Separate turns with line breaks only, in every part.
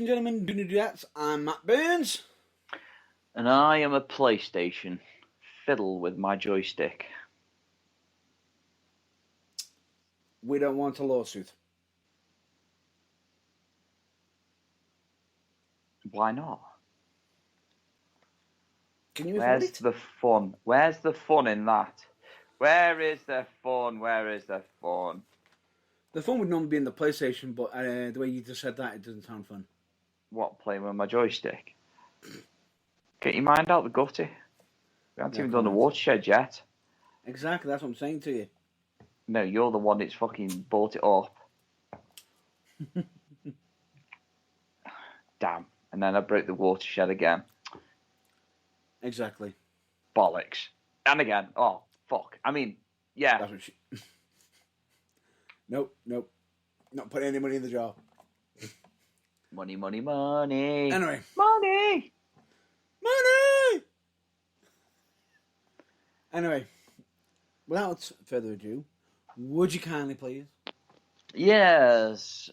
and gentlemen, do that. I'm Matt Burns.
And I am a PlayStation. Fiddle with my joystick.
We don't want a lawsuit.
Why not?
Can you
Where's
afford it?
the fun? Where's the fun in that? Where is the fun? Where is the fun?
The fun would normally be in the PlayStation, but the way you just said that, it doesn't sound fun.
What, playing with my joystick? Get your mind out the gutter. We haven't even done the watershed yet.
Exactly, that's what I'm saying to you.
No, you're the one that's fucking bought it up. Damn. And then I broke the watershed again.
Exactly.
Bollocks. And again. Oh, fuck. I mean, yeah.
That's what she... Nope. Not putting any money in the jar.
Money, money, money.
Anyway.
Money!
Money! Anyway. Without further ado, would you kindly please?
Yes.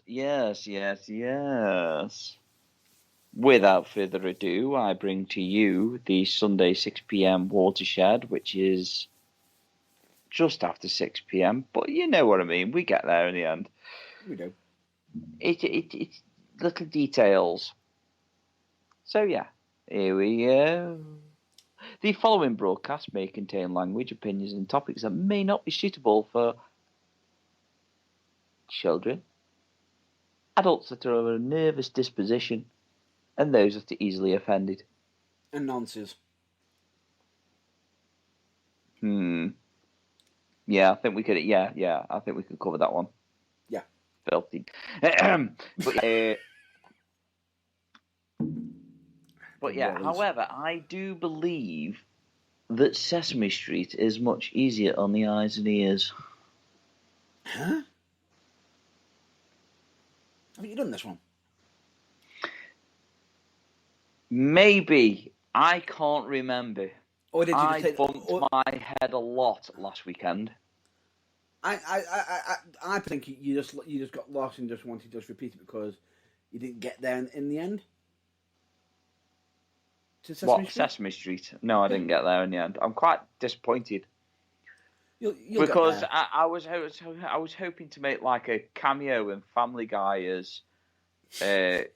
Without further ado, I bring to you the Sunday 6 p.m. Watershed, which is just after 6 p.m. But you know what I mean. We get there in the end.
We do.
It's little details. So yeah, here we go. The following broadcast may contain language, opinions, and topics that may not be suitable for children, adults that are of a nervous disposition, and those that are easily offended.
And nonsense.
Yeah, I think we could. Yeah, I think we could cover that one.
Yeah.
Filthy. But yeah, however, I do believe that Sesame Street is much easier on the eyes and ears.
Huh? Have you done this one?
Maybe. I can't remember.
Or did you
I bumped my head a lot last weekend.
I think you just got lost and just wanted to just repeat it because you didn't get there in the end.
Sesame Street? No, I didn't get there in the end. I'm quite disappointed.
You'll
because I was hoping to make like a cameo in Family Guy as the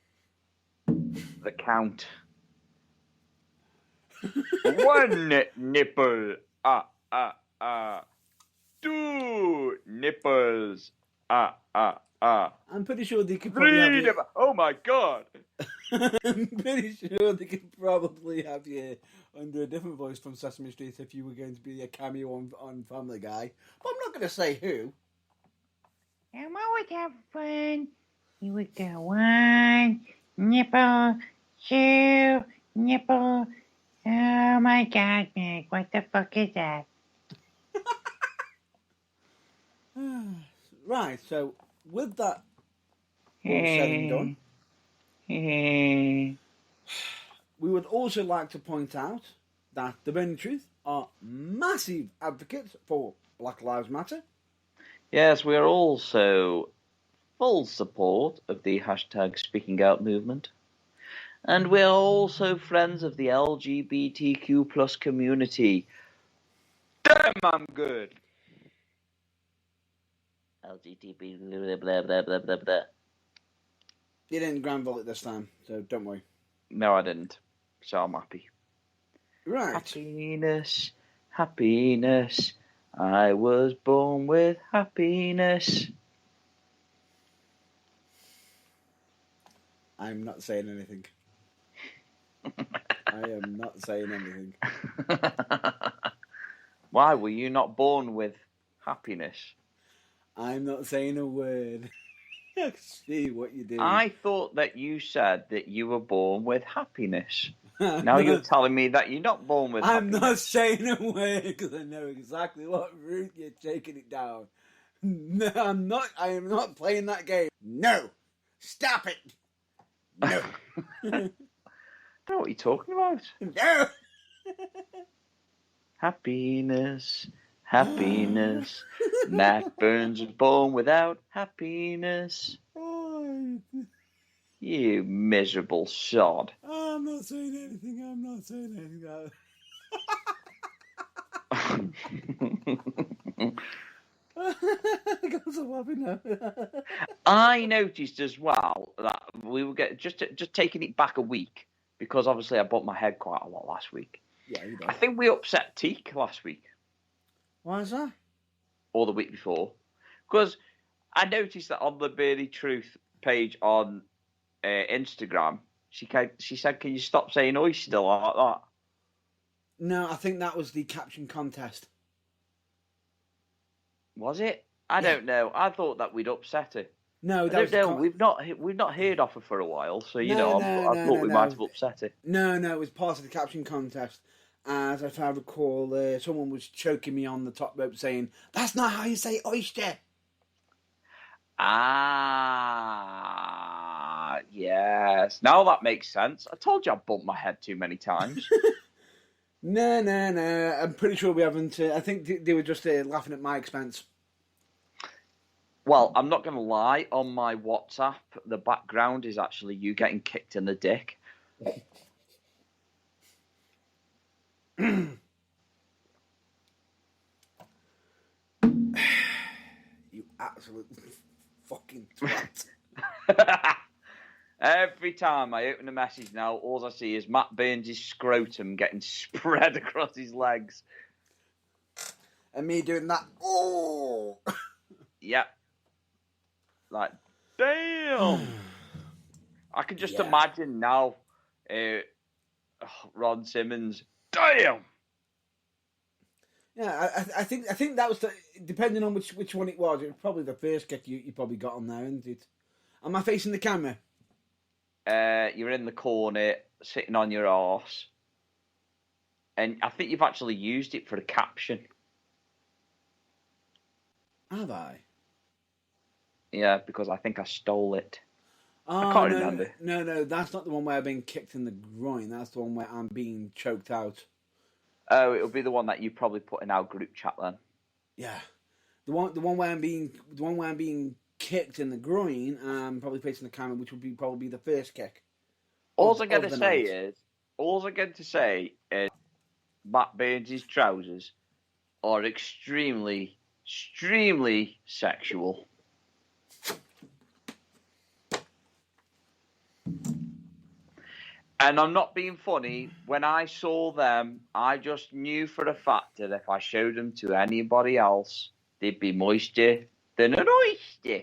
Count. One nipple, two nipples,
I'm pretty sure they could probably have you...
Oh my god!
I'm pretty sure they could probably have you under a different voice from Sesame Street if you were going to be a cameo on Family Guy. But I'm not going to say who.
I'm always having fun. You would go 1 nipple, 2 nipple. Oh my god, Nick, what the fuck is that?
Right, so with that all said and done, we would also like to point out that The Burning Truth are massive advocates for Black Lives Matter.
Yes, we are also full support of the hashtag Speaking Out movement. And we are also friends of the LGBTQ plus community. Damn, I'm good. LGBT blah blah blah blah blah blah.
You didn't grand vault it this time, so don't worry.
No, I didn't. So I'm happy.
Right.
Happiness. I was born with happiness.
I'm not saying anything. I am not saying anything.
Why were you not born with happiness?
I'm not saying a word. I see what you do.
I thought that you said that you were born with happiness. Now you're telling me that you're not born with happiness.
I'm not saying a word because I know exactly what route you're taking it down. No, I'm not. I am not playing that game. No. Stop it. No.
I don't know what you're talking about.
No.
Happiness. Matt Burns was born without happiness. Yeah. You miserable sod.
I'm not saying anything. I'm not saying anything. I got so happy now.
I noticed as well that we were just taking it back a week because obviously I bumped my head quite a lot last week.
Yeah, you know.
I think we upset Teak last week
Why is that?
or the week before because I noticed that on the Beardy Truth page on Instagram, she said, "Can you stop saying oyster like that?"
No, I think that was the caption contest.
Was it? I don't know. I thought that we'd upset her.
No,
I
that was
don't know. We've not heard of her for a while, so I thought we might have upset her.
No, it was part of the caption contest. As if I recall, someone was choking me on the top rope saying, "That's not how you say oyster."
Ah, yes. Now that makes sense. I told you I bumped my head too many times.
No. I'm pretty sure we haven't. I think they were just laughing at my expense.
Well, I'm not going to lie. On my WhatsApp, the background is actually you getting kicked in the dick.
You absolute fucking twat.
Every time I open a message now, all I see is Matt Burns' scrotum getting spread across his legs.
And me doing that. Oh!
Yep. Like, damn! I can just imagine now Ron Simmons. Damn!
Yeah, I think that was depending on which one it was probably the first kick you probably got on there, isn't it? Am I facing the camera?
You're in the corner, sitting on your arse. And I think you've actually used it for a caption.
Have I?
Yeah, because I think I stole it.
Oh,
I can't remember.
No, that's not the one where I've been kicked in the groin. That's the one where I'm being choked out.
Oh, it'll be the one that you probably put in our group chat then.
Yeah, the one where I'm being kicked in the groin. I'm probably facing the camera, which would be probably the first kick.
All I'm going to say is Matt Burns' trousers are extremely sexual. And I'm not being funny. When I saw them, I just knew for a fact that if I showed them to anybody else, they'd be moister than an oyster.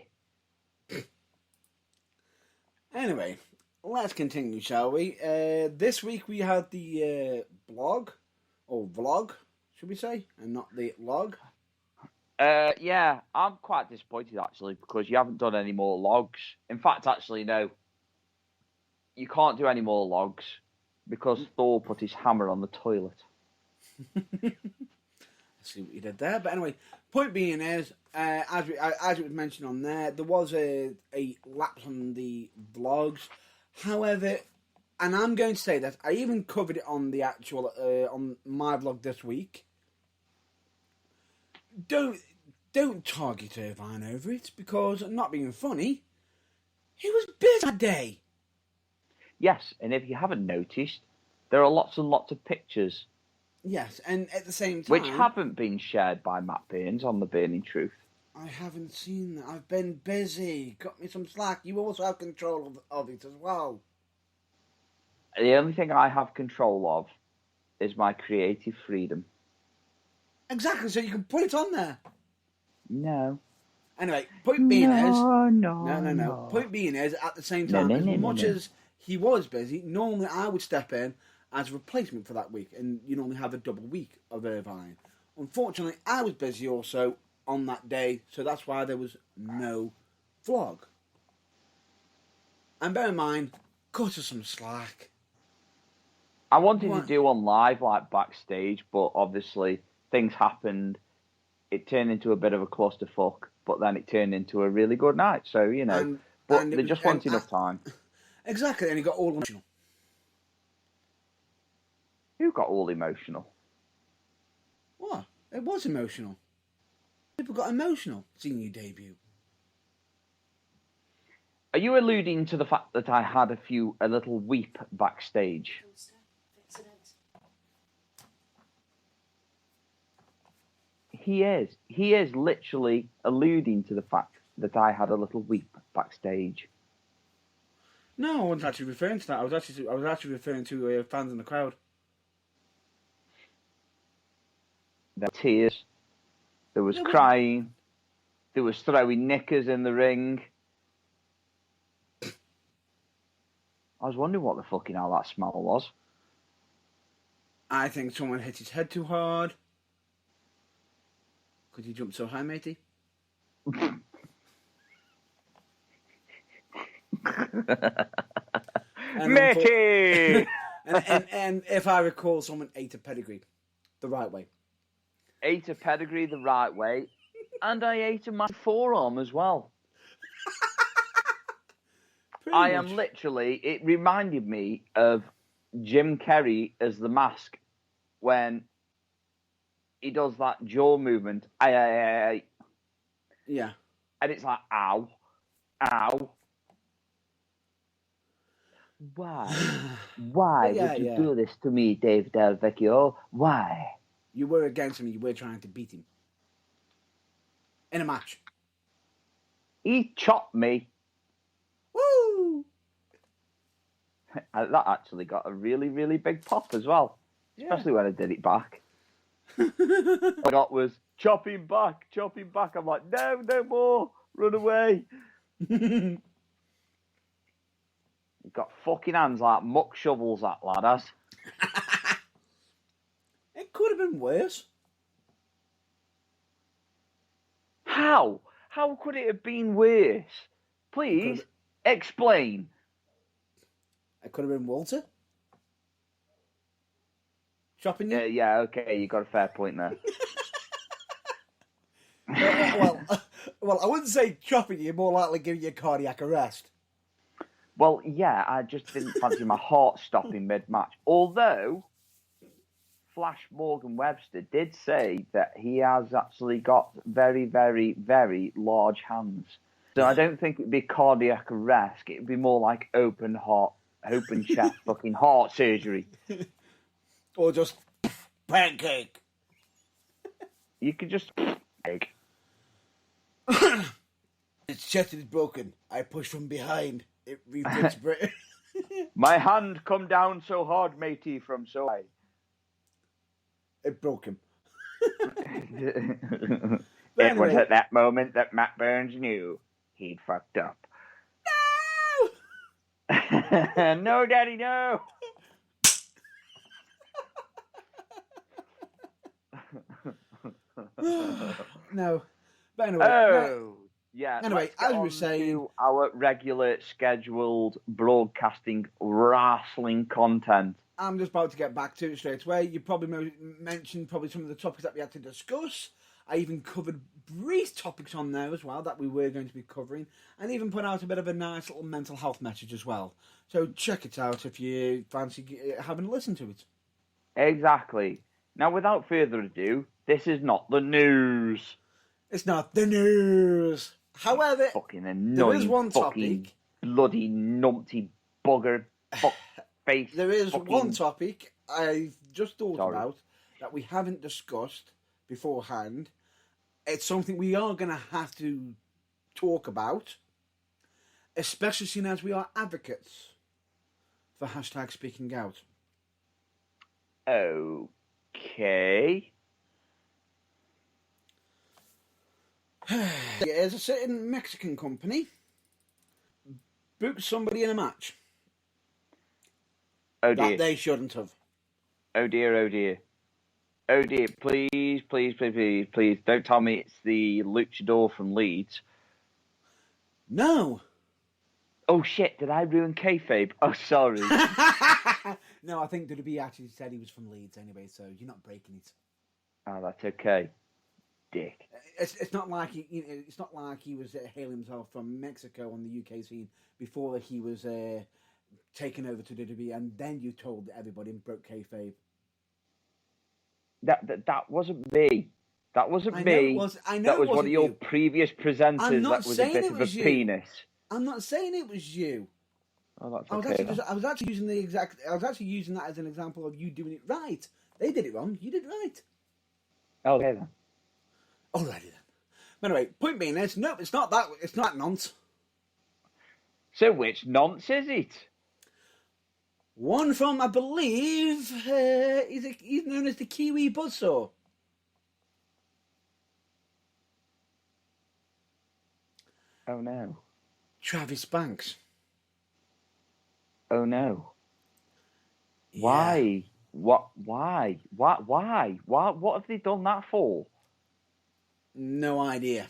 Anyway, let's continue, shall we? This week we had the blog, or vlog, should we say, and not the log.
Yeah, I'm quite disappointed actually because you haven't done any more logs. In fact, actually, no. You can't do any more logs because Thor put his hammer on the toilet.
I see what you did there. But anyway, point being is, as it was mentioned on there was a lapse on the vlogs. However, and I'm going to say that I even covered it on the actual on my vlog this week. Don't target Irvine over it because, not being funny, he was busy that day.
Yes, and if you haven't noticed, there are lots and lots of pictures.
Yes, and at the same time,
which haven't been shared by Matt Burns on The Burning Truth.
I haven't seen that. I've been busy. Cut me some slack. You also have control of it as well.
The only thing I have control of is my creative freedom.
Exactly, so you can put it on there.
No.
Anyway, point being is...
No.
Point being is, at the same time, as much as he was busy, normally I would step in as a replacement for that week, and you normally have a double week of Irvine. Unfortunately, I was busy also on that day, so that's why there was no vlog. And bear in mind, cut us some slack.
I wanted to do one live, like backstage, but obviously things happened. It turned into a bit of a clusterfuck, but then it turned into a really good night. So, you know, but there just wasn't enough time.
Exactly, and he got all emotional.
Who got all emotional?
What? It was emotional. People got emotional seeing you debut.
Are you alluding to the fact that I had a little weep backstage? He is literally alluding to the fact that I had a little weep backstage.
No, I wasn't actually referring to that. I was actually referring to fans in the crowd.
There were tears. There was crying. There was throwing knickers in the ring. I was wondering what the fucking hell that smell was.
I think someone hit his head too hard. Could you jump so high, matey?
Matey!
and if I recall, someone ate a pedigree the right way.
Ate a pedigree the right way, and I ate a massive forearm as well. I am literally, it reminded me of Jim Carrey as the Mask when he does that jaw movement. Aye.
Yeah.
And it's like, ow, ow. Why? Why would you do this to me, Dave Del Vecchio? Why?
You were against him. You were trying to beat him. In a match.
He chopped me.
Woo!
That actually got a really, really big pop as well. Especially when I did it back. What I got was, chop him back. I'm like, no more. Run away. He's got fucking hands like muck shovels, that lad has.
It could have been worse.
How? How could it have been worse? Please, explain.
It could have been Walter. Chopping you?
Yeah, okay, you got a fair point there.
Well, I wouldn't say chopping you, more likely giving you a cardiac arrest.
Well, yeah, I just didn't fancy my heart stopping mid-match. Although, Flash Morgan Webster did say that he has actually got very, very, very large hands. So I don't think it would be cardiac arrest. It would be more like open chest fucking heart surgery.
Or just pancake.
You could just egg.
Its chest is broken. I pushed from behind. It refits Britain.
My hand come down so hard, matey, from so high.
It broke him.
It was at that moment that Matt Burns knew he'd fucked up. No! No, Daddy, no!
No. But anyway.
Yeah.
Anyway, as we were saying,
our regular scheduled broadcasting wrestling content.
I'm just about to get back to it straight away. You probably mentioned some of the topics that we had to discuss. I even covered brief topics on there as well that we were going to be covering, and even put out a bit of a nice little mental health message as well. So check it out if you fancy having a listen to it.
Exactly. Now, without further ado, this is not the news.
It's not the news. However,
fucking annoying,
there is one topic.
Bloody numpty bugger fuck face.
There is one topic I've just thought about that we haven't discussed beforehand. It's something we are going to have to talk about, especially seeing as we are advocates for hashtag speaking out.
Okay.
There's a certain Mexican company booked somebody in a match.
Oh dear.
That they shouldn't have.
Oh dear, oh dear. Oh dear, please, don't tell me it's the luchador from Leeds.
No.
Oh shit, did I ruin kayfabe? Oh, sorry.
No, I think WWE actually said he was from Leeds anyway, so you're not breaking it.
Oh, that's okay. Dick.
It's not like it's not like he was hailing himself from Mexico on the UK scene before he was taken over to WWE, and then you told everybody and broke kayfabe.
That wasn't me. That wasn't me.
I know
that was
it
one of your
you.
previous presenters that was a bit of a penis.
I'm not saying it was you.
Oh, that's
I was
okay.
actually using that as an example of you doing it right. They did it wrong. You did it right.
Okay then.
Alrighty then. But anyway, point being is, no, it's not that. It's not nonce.
So which nonce is it?
One from, I believe, he's known as the Kiwi Buzzsaw.
Oh no.
Travis Banks.
Oh no.
Yeah.
Why? What? Why? Why? What have they done that for?
No idea.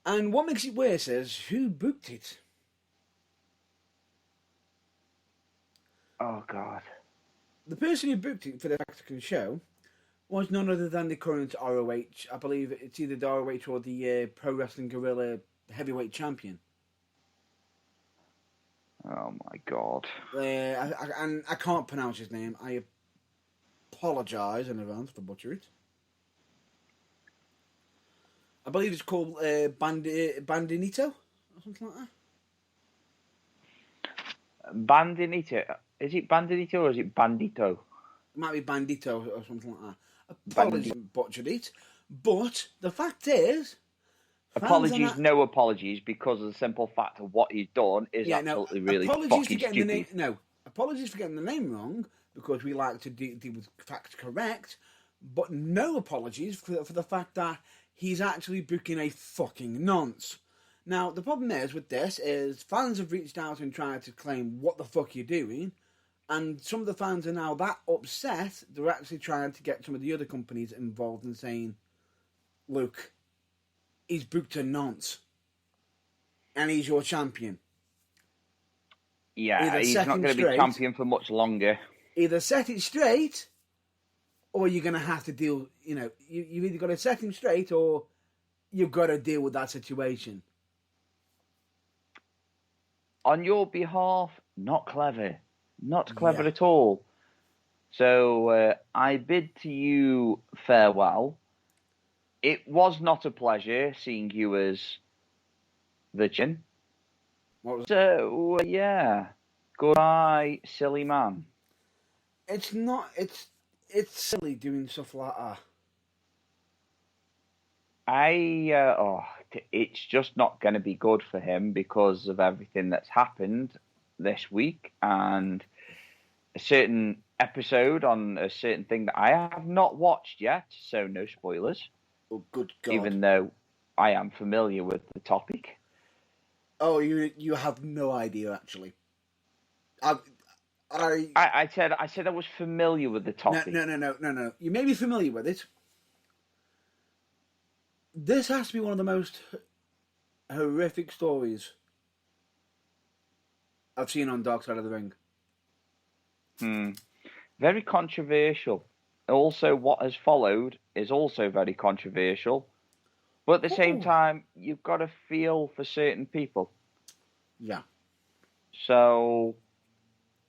And what makes it worse is, who booked it?
Oh God.
The person who booked it for the Mexican show was none other than the current ROH. I believe it's either the ROH or the Pro Wrestling Guerrilla heavyweight champion.
Oh my God.
And I can't pronounce his name. I apologise in advance for butchering it. I believe it's called Bandinito or something like that.
Bandinito. Is it Bandinito or is it Bandito?
It might be Bandito or something like that. Apologies, butchered it. But the fact is,
apologies, no apologies, because of the simple fact of what he's done is absolutely really fucking stupid.
Apologies for getting the name wrong, because we like to deal with facts correct, but no apologies for the fact that he's actually booking a fucking nonce. Now, the problem is with this is fans have reached out and tried to claim what the fuck you're doing, and some of the fans are now that upset, they're actually trying to get some of the other companies involved and saying, look, he's booked a nonce, and he's your champion.
Yeah, he's not going to be champion for much longer.
Either set it straight, or you're going to have to deal, you've either got to set him straight, or you've got to deal with that situation.
On your behalf, not clever. Not clever at all. So I bid to you farewell. It was not a pleasure seeing you as the chin. So, yeah. Goodbye, silly man.
It's not... It's silly doing stuff like that.
It's just not going to be good for him because of everything that's happened this week and a certain episode on a certain thing that I have not watched yet, so no spoilers.
Oh, good God.
Even though I am familiar with the topic.
Oh, you have no idea, actually. I
said I was familiar with the topic.
No. You may be familiar with it. This has to be one of the most horrific stories I've seen on Dark Side of the Ring.
Very controversial. Also, what has followed is also very controversial. But at the same time, you've got to feel for certain people.
Yeah.
So,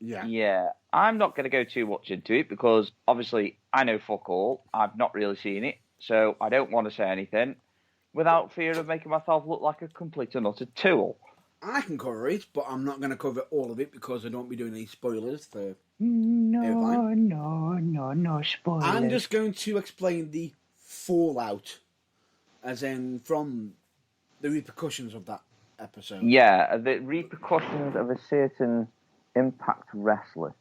yeah,
I'm not going to go too much into it because obviously I know fuck all. I've not really seen it, so I don't want to say anything without fear of making myself look like a complete and utter tool.
I can cover it, but I'm not going to cover all of it because I don't be doing any spoilers for
No spoilers.
I'm just going to explain the fallout, as in from the repercussions of that episode.
Yeah, the repercussions of a certain Impact wrestler.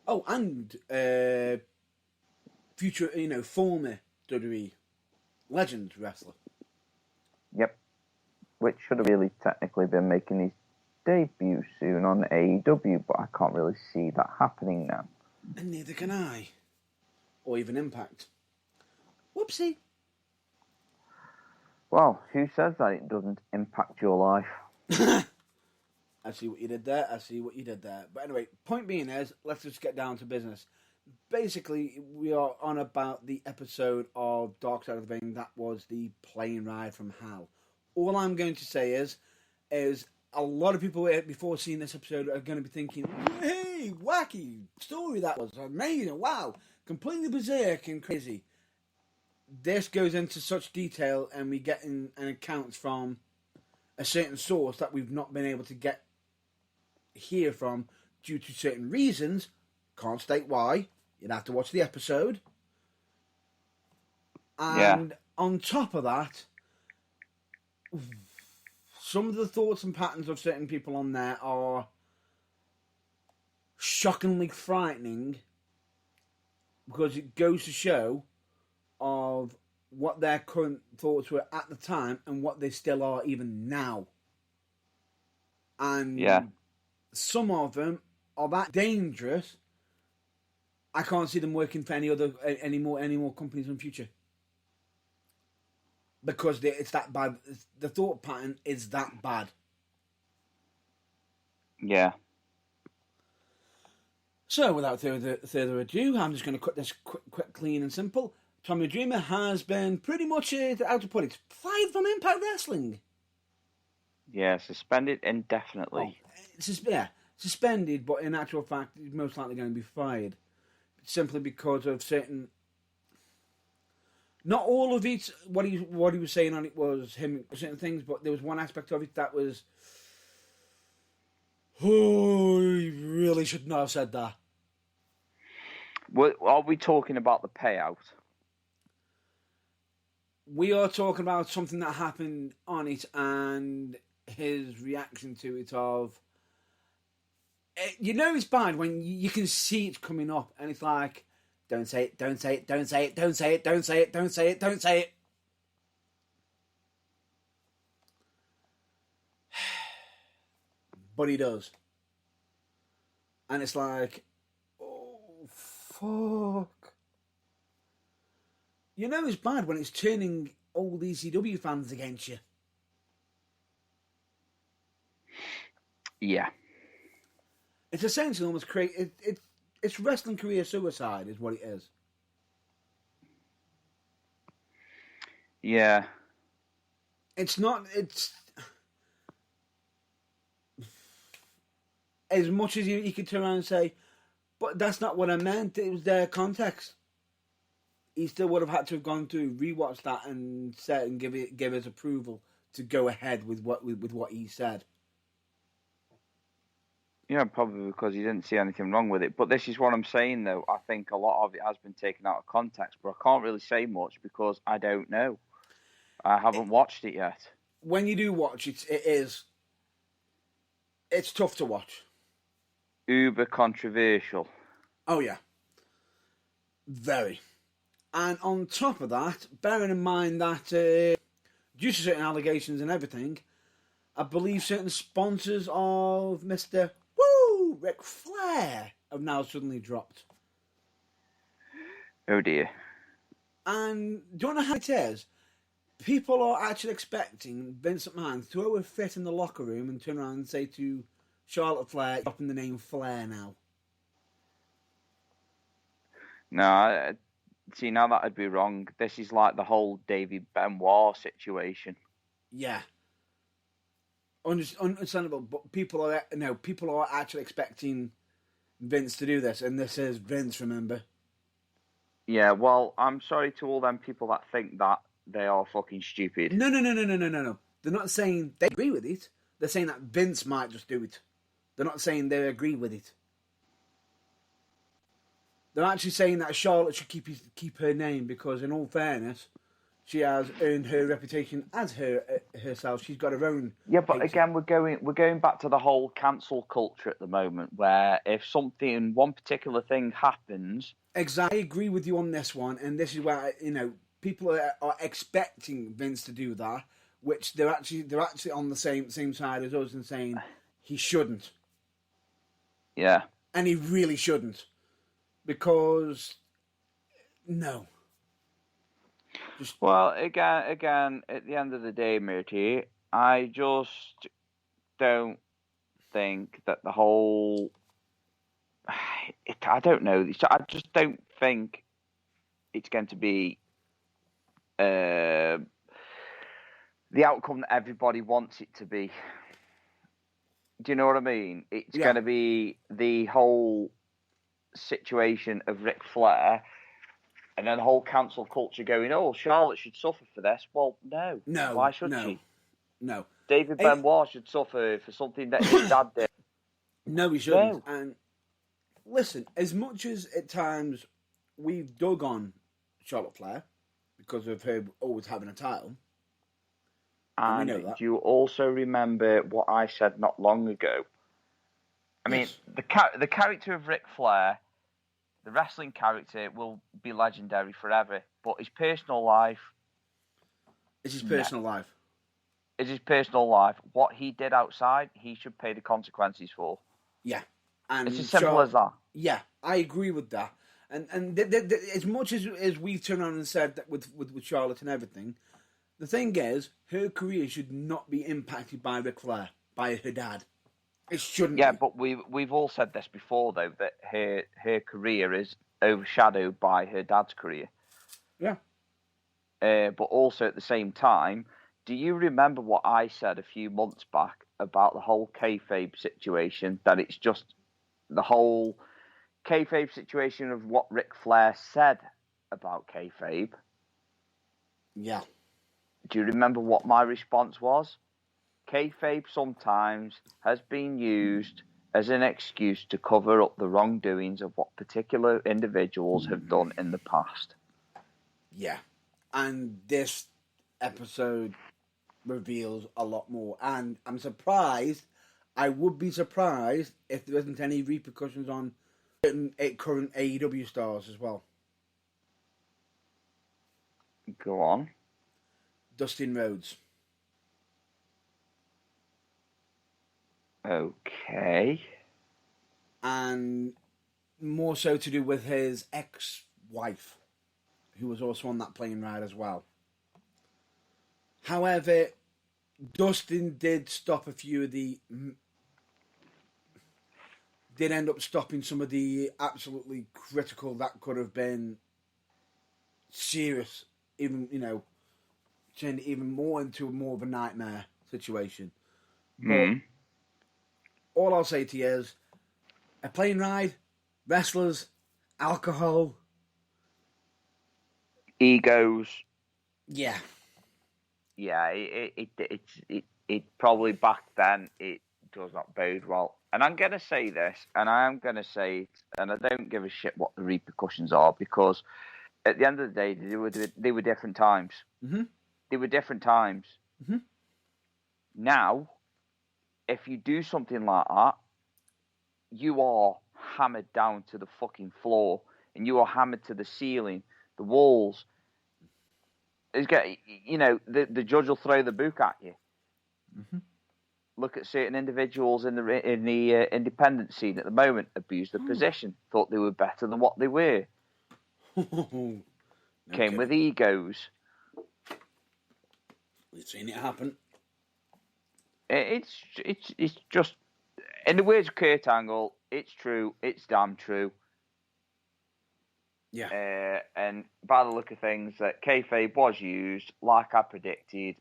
Oh, and future, former WWE legend wrestler.
Yep. Which should have really technically been making his debut soon on AEW, but I can't really see that happening now.
And neither can I. Or even Impact. Whoopsie.
Well, who says that it doesn't impact your life?
I see what you did there. But anyway, point being is, let's just get down to business. Basically, we are on about the episode of Dark Side of the Ring that was the plane ride from hell. All I'm going to say is a lot of people before seeing this episode are going to be thinking, hey, wacky story, that was amazing, wow, completely berserk and crazy. This goes into such detail, and we get an account from a certain source that we've not been able to hear from due to certain reasons. Can't state why. You'd have to watch the episode. And on top of that, some of the thoughts and patterns of certain people on there are shockingly frightening, because it goes to show of what their current thoughts were at the time and what they still are even now. And some of them are that dangerous. I can't see them working for any more companies in the future, because it's that bad. The thought pattern is that bad.
Yeah.
So, without further ado, I'm just going to cut this quick, clean, and simple. Tommy Dreamer has been pretty much, how to put it, fired from Impact Wrestling.
Yeah, suspended indefinitely.
Suspended, but in actual fact, he's most likely going to be fired. Simply because of certain... Not all of it, what he was saying on it was him, certain things, but there was one aspect of it that was... Oh, he really should not have said that.
Are we talking about the payout?
We are talking about something that happened on it and his reaction to it of... You know it's bad when you can see it coming up and it's like, don't say it, don't say it, don't say it, don't say it, don't say it, don't say it, don't say it. But he does. And it's like, oh, fuck. You know it's bad when it's turning old ECW fans against you.
Yeah.
It's essentially almost it's wrestling career suicide is what it is.
Yeah.
It's as much as you could turn around and say, but that's not what I meant, it was their context. He still would have had to have gone through, rewatch that and said and give his approval to go ahead with what he said.
Yeah, probably because he didn't see anything wrong with it. But this is what I'm saying, though. I think a lot of it has been taken out of context, but I can't really say much because I don't know. I haven't watched it yet.
When you do watch it, it's tough to watch.
Uber controversial.
Oh, yeah. Very. And on top of that, bearing in mind that due to certain allegations and everything, I believe certain sponsors of Mr. Ric Flair have now suddenly dropped.
Oh dear.
And do you know how it is? People are actually expecting Vince McMahon to throw a fit in the locker room and turn around and say to Charlotte Flair, dropping the name Flair now.
No, see, now that'd be wrong. This is like the whole David Benoit situation.
Yeah. Understandable, but people are actually expecting Vince to do this, and this is Vince, remember?
Yeah, well, I'm sorry to all them people that think that they are fucking stupid.
No. They're not saying they agree with it. They're saying that Vince might just do it. They're not saying they agree with it. They're actually saying that Charlotte should keep her name because, in all fairness, she has earned her reputation as herself. She's got her own.
Yeah, but again, we're going back to the whole cancel culture at the moment, where if one particular thing happens,
exactly, I agree with you on this one, and this is where people are expecting Vince to do that, which they're actually on the same side as us and saying he shouldn't.
Yeah,
and he really shouldn't, because no.
Well, again, at the end of the day, matey, I just don't think that the whole... I don't know. I just don't think it's going to be the outcome that everybody wants it to be. Do you know what I mean? It's going to be the whole situation of Ric Flair... And then the whole cancel culture going, oh, Charlotte should suffer for this. Well, no.
No.
Why should she?
No.
David
Hey-
Benoit should suffer for something that his dad did.
No, he shouldn't.
No.
And listen, as much as at times we've dug on Charlotte Flair because of her always having a title, and we know
And
that.
do you also remember what I said not long ago? I mean,
Yes.
the character of Ric Flair, the wrestling character, will be legendary forever. But his personal life
It's his personal life.
is his personal life. What he did outside, he should pay the consequences for.
Yeah. And
It's as simple as that.
Yeah, I agree with that. And as much as we've turned around and said that with Charlotte and everything, the thing is, her career should not be impacted by Ric Flair, by her dad. It shouldn't
Yeah,
be.
but we've all said this before, though, that her career is overshadowed by her dad's career.
Yeah.
But also at the same time, do you remember what I said a few months back about the whole kayfabe situation? That it's just the whole kayfabe situation of what Ric Flair said about kayfabe.
Yeah.
Do you remember what my response was? Kayfabe sometimes has been used as an excuse to cover up the wrongdoings of what particular individuals have done in the past.
Yeah. And this episode reveals a lot more. And I'm surprised, I would be surprised if there isn't any repercussions on certain current AEW stars as well.
Go on.
Dustin Rhodes.
Okay.
And more so to do with his ex-wife, who was also on that plane ride as well. However, Dustin did stop a few of the... did end up stopping some of the absolutely critical that could have been serious, even, turned even more into more of a nightmare situation. But all I'll say to you is, a plane ride, wrestlers, alcohol,
Egos.
yeah.
Yeah, it probably back then it does not bode well. And I'm gonna say this, and I am gonna say it, and I don't give a shit what the repercussions are, because at the end of the day, they were different times.
Mm-hmm.
They were different times.
Mm-hmm.
Now, if you do something like that, you are hammered down to the fucking floor, and you are hammered to the ceiling, the walls. The judge will throw the book at you.
Mm-hmm.
Look at certain individuals in the independent scene at the moment, abuse the position, thought they were better than what they were, came with egos.
We've seen it happen.
It's just, in the words of Kurt Angle, it's true, it's damn true.
Yeah.
And by the look of things, that kayfabe was used, like I predicted,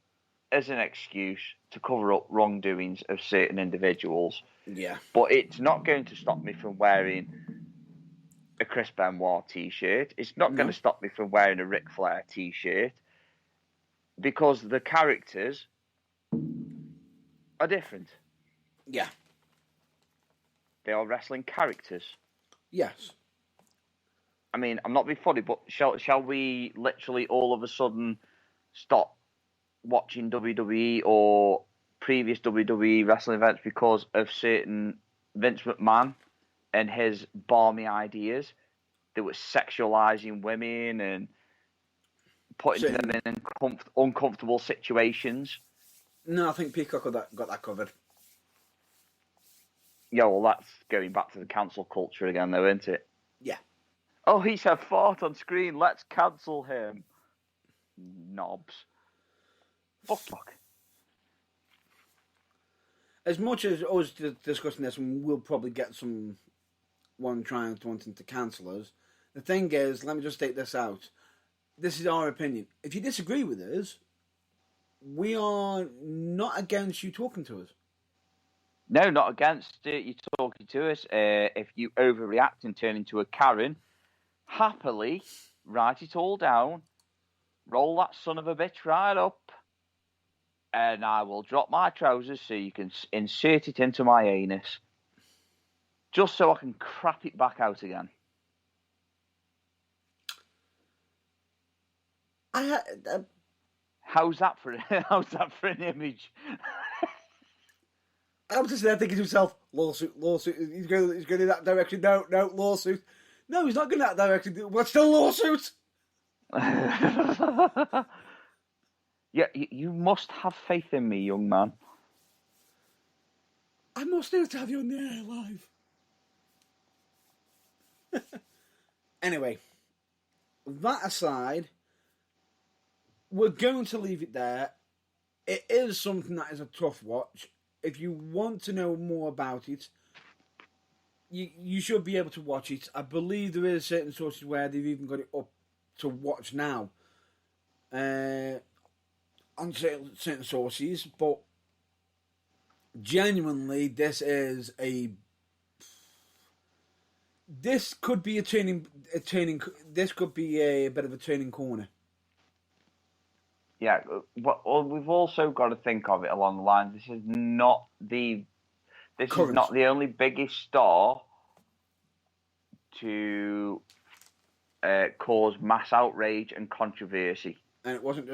as an excuse to cover up wrongdoings of certain individuals.
Yeah.
But it's not going to stop me from wearing a Chris Benoit t-shirt. It's not going to stop me from wearing a Ric Flair t-shirt, because the characters are different.
Yeah.
They are wrestling characters.
Yes.
I mean, I'm not being funny, but shall we literally all of a sudden stop watching WWE or previous WWE wrestling events because of certain Vince McMahon and his balmy ideas that were sexualizing women and putting them in uncomfortable situations?
No, I think Peacock got that covered.
Yeah, well, that's going back to the cancel culture again, though, isn't it?
Yeah.
Oh, he said fart on screen. Let's cancel him. Knobs. Fuck.
As much as us discussing this, and we'll probably get someone wanting to cancel us. The thing is, let me just state this out. This is our opinion. If you disagree with us, we are not against you talking to us.
No, not against it. You're talking to us. If you overreact and turn into a Karen, happily write it all down, roll that son of a bitch right up, and I will drop my trousers so you can insert it into my anus, just so I can crap it back out again. How's that for an image?
I was just there thinking to himself, lawsuit. He's going in that direction. No, lawsuit. No, he's not going in that direction. What's still lawsuit?
Yeah, you must have faith in me, young man.
I must need to have you on the air live. Anyway, that aside, we're going to leave it there. It is something that is a tough watch. If you want to know more about it, you should be able to watch it. I believe there is certain sources where they've even got it up to watch now. On certain sources, but genuinely, this could be a turning. This could be a bit of a turning corner.
Yeah, but we've also got to think of it along the line. This is not the only biggest star to cause mass outrage and controversy.
And it wasn't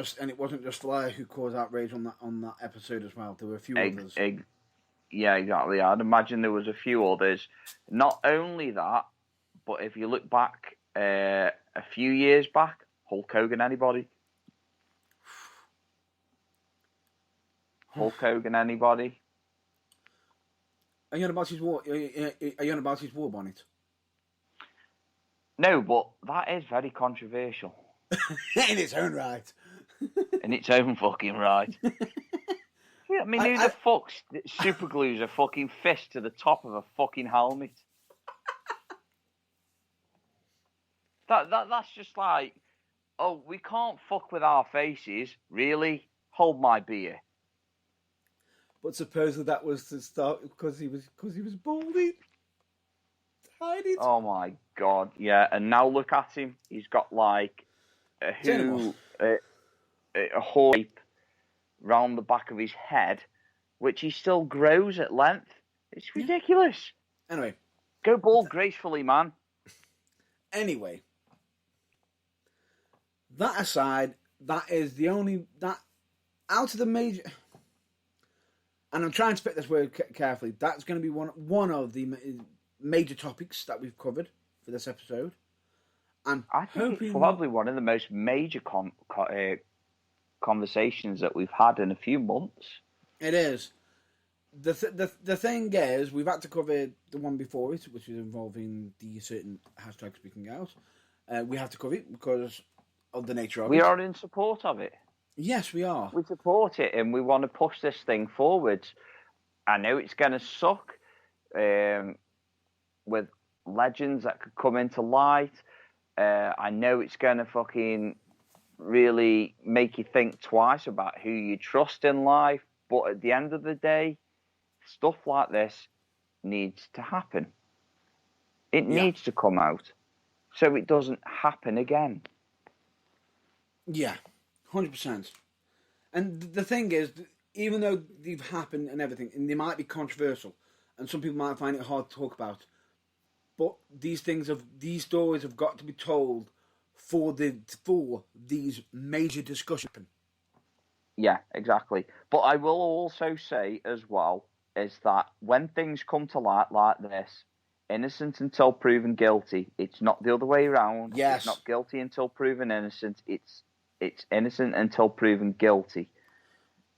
just Flair who caused outrage on that episode as well. There were a few others.
Yeah, exactly. I'd imagine there was a few others. Not only that, but if you look back a few years back, Hulk Hogan, anybody? Hulk Hogan, anybody?
Are you on about his war? Are you on about his war bonnet?
No, but that is very controversial.
In its own right.
In its own fucking right. Yeah, I mean, who the fuck super glues a fucking fist to the top of a fucking helmet? That's just like, oh, we can't fuck with our faces, really? Hold my beer.
But supposedly that was to start because he was balding. Hide it.
Oh my god, yeah. And now look at him. He's got like a horse round the back of his head, which he still grows at length. It's ridiculous.
Anyway,
go bald gracefully, man.
Anyway, that aside, that is the only that out of the major. And I'm trying to pick this word carefully. That's going to be one of the major topics that we've covered for this episode. And
I think it's probably one of the most major conversations that we've had in a few months.
It is. The thing is, we've had to cover the one before it, which is involving the certain hashtag speaking out. We have to cover it because of the nature of it.
We are in support of it.
Yes, we are.
We support it and we want to push this thing forward. I know it's going to suck with legends that could come into light. I know it's going to fucking really make you think twice about who you trust in life. But at the end of the day, stuff like this needs to happen. It needs to come out so it doesn't happen again.
Yeah, 100%. And the thing is, even though they've happened and everything, and they might be controversial, and some people might find it hard to talk about, but these stories have got to be told for these major discussions.
Yeah, exactly. But I will also say as well is that when things come to light like this, innocent until proven guilty. It's not the other way around.
Yes.
It's not guilty until proven innocent. It's innocent until proven guilty.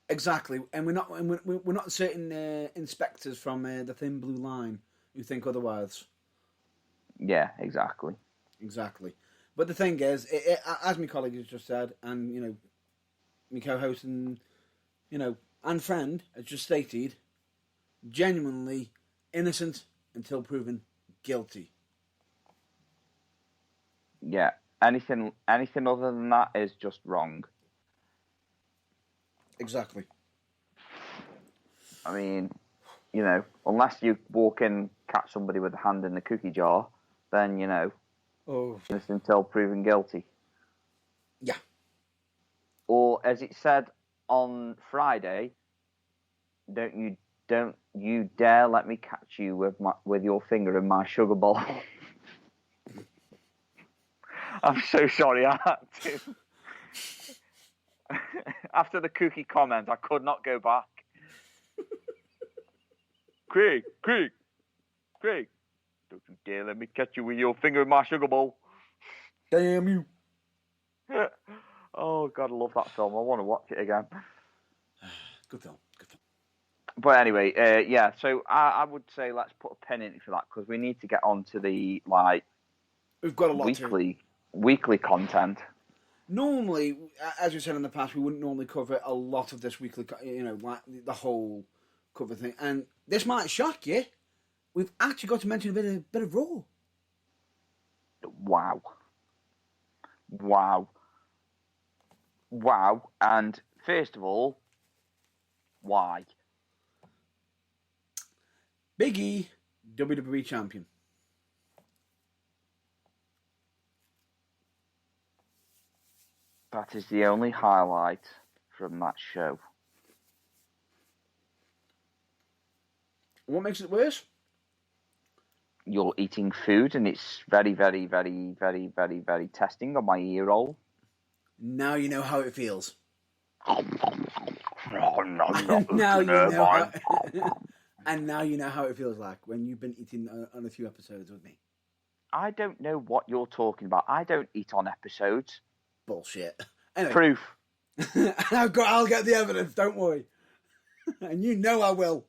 Exactly, and we're not certain inspectors from the Thin Blue Line who think otherwise.
Yeah, exactly.
Exactly. But the thing is, as my colleague has just said, and my co-host and and friend has just stated, genuinely innocent until proven guilty.
Yeah. Anything other than that is just wrong.
Exactly.
I mean, unless you walk in, catch somebody with a hand in the cookie jar, then, innocent until proven guilty.
Yeah.
Or, as it said on Friday, don't you dare let me catch you with your finger in my sugar bowl. I'm so sorry I had to. After the kooky comment, I could not go back. Craig, don't you dare let me catch you with your finger in my sugar bowl.
Damn you.
Oh, God, I love that film. I want to watch it again.
Good film.
But anyway, yeah, so I would say let's put a pin in it for that, because we need to get on to the,
We've got a lot
weekly content.
Normally, as we said in the past, we wouldn't normally cover a lot of this weekly, like the whole cover thing. And this might shock you. We've actually got to mention a bit of Raw.
Wow. And first of all, why?
Big E, WWE Champion.
That is the only highlight from that show.
What makes it worse?
You're eating food, and it's very, very, very, very, very, very testing on my ear roll.
Now you know how it feels.
Now
you know and now you know how it feels like when you've been eating on a few episodes with me.
I don't know what you're talking about. I don't eat on episodes.
Bullshit. Anyway.
Proof.
I'll get the evidence, don't worry. And you know I will.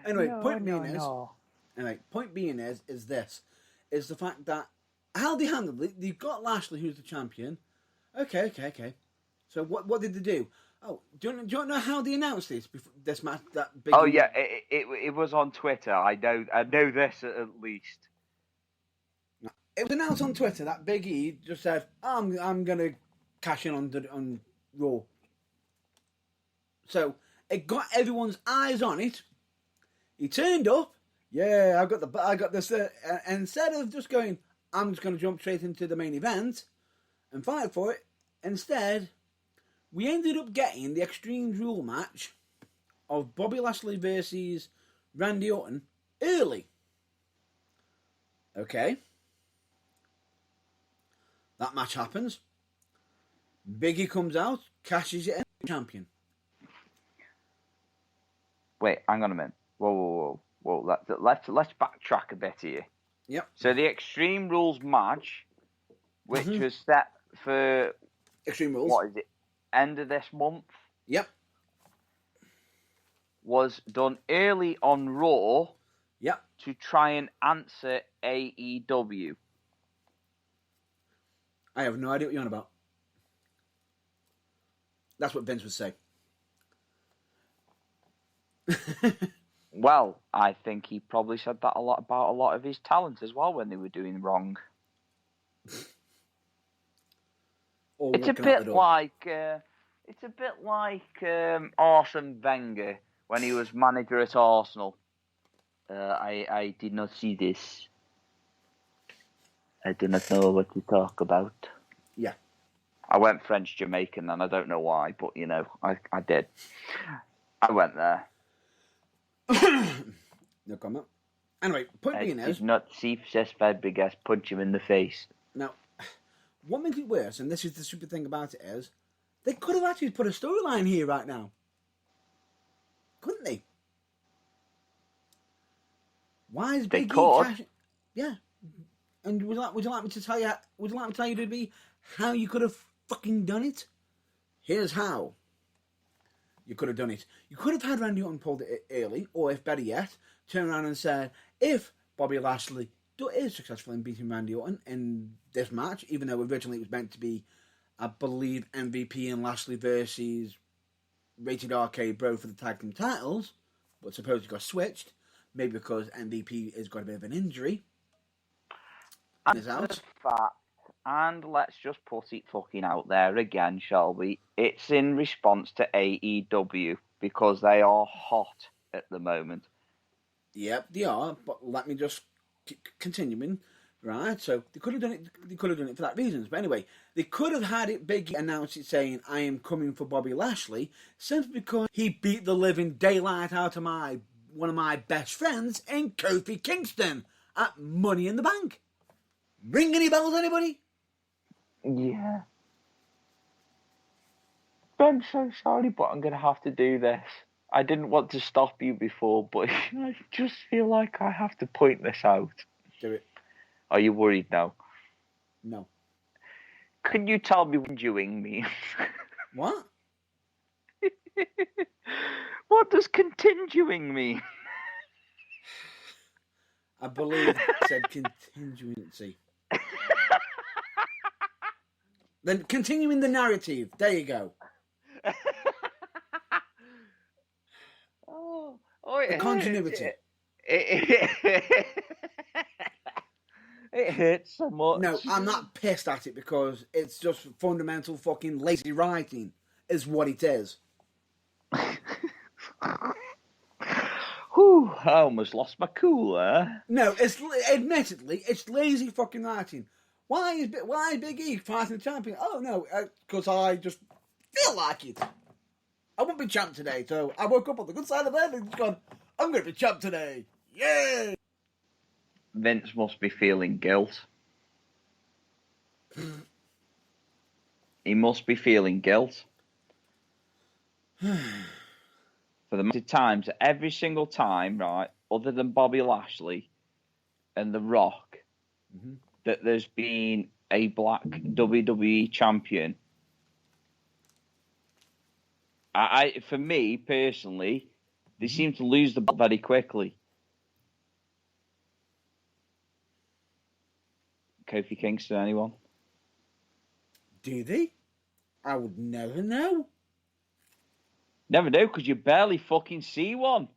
Anyway, point being is this. Is the fact that how they handled it, you've got Lashley, who's the champion. Okay. So what did they do? Oh, do you know how they announced this match? That big.
Oh yeah, it was on Twitter. I know this at least.
It was announced on Twitter that Big E just said, "I'm gonna cash in on Raw." So it got everyone's eyes on it. He turned up. Yeah, I got this. Instead of just going, I'm just gonna jump straight into the main event and fight for it. Instead, we ended up getting the Extreme Rule match of Bobby Lashley versus Randy Orton early. Okay. That match happens. Biggie comes out, cashes it in, champion.
Wait, hang on a minute. Whoa. Let's backtrack a bit here.
Yep.
So the Extreme Rules match, which was set for
Extreme Rules.
What is it? End of this month.
Yep.
Was done early on Raw.
Yep.
To try and answer AEW.
I have no idea what you're on about. That's what Vince would say.
Well, I think he probably said that about a lot of his talent as well when they were doing wrong. It's a bit like Arsene Wenger when he was manager at Arsenal. I did not see this. I do not know what to talk about.
Yeah.
I went French Jamaican and I don't know why, but I did. I went there.
No comment. Anyway, point being is...
I did not see Cesc Fabregas punch him in the face.
Now, what makes it worse, and this is the stupid thing about it, is they could have actually put a storyline here right now. Couldn't they? Why is Big E Yeah. And would you like me to tell you? Would you like me to tell you to be how you could have fucking done it? Here's how. You could have done it. You could have had Randy Orton pulled it early, or if better yet, turn around and said, if Bobby Lashley is successful in beating Randy Orton in this match, even though originally it was meant to be, I believe, MVP and Lashley versus Rated RK Bro for the tag team titles, but suppose it got switched, maybe because MVP has got a bit of an injury.
And let's just put it fucking out there again, shall we? It's in response to AEW because they are hot at the moment.
Yep, they are. But let me just continuing. right? So they could have done it. They could have done it for that reasons. But anyway, they could have had it big, announce it saying, "I am coming for Bobby Lashley," simply because he beat the living daylight out of one of my best friends in Kofi Kingston at Money in the Bank. Ring any bells, anybody?
Yeah. I'm so sorry, but I'm going to have to do this. I didn't want to stop you before, but I just feel like I have to point this out.
Do it.
Are you worried now?
No.
Can you tell me what doing means?
What?
What does continuing mean?
I believe it said contingency. Then continuing the narrative. There you go. The continuity.
It hurts so much.
No, I'm not pissed at it because it's just fundamental fucking lazy writing, is what it is.
Whew, I almost lost my cool there.
No, admittedly, it's lazy fucking writing. Why is Big E fighting the champion? Oh no, because I just feel like it. I won't be champ today, so I woke up on the good side of bed and gone, I'm going to be champ today. Yay!
Vince must be feeling guilt. He must be feeling guilt. For the amount of times, every single time, right, other than Bobby Lashley and The Rock, that there's been a black WWE champion. For me, personally, they seem to lose the belt very quickly. Kofi Kingston, anyone?
Do they? I would never know.
Never know, because you barely fucking see one.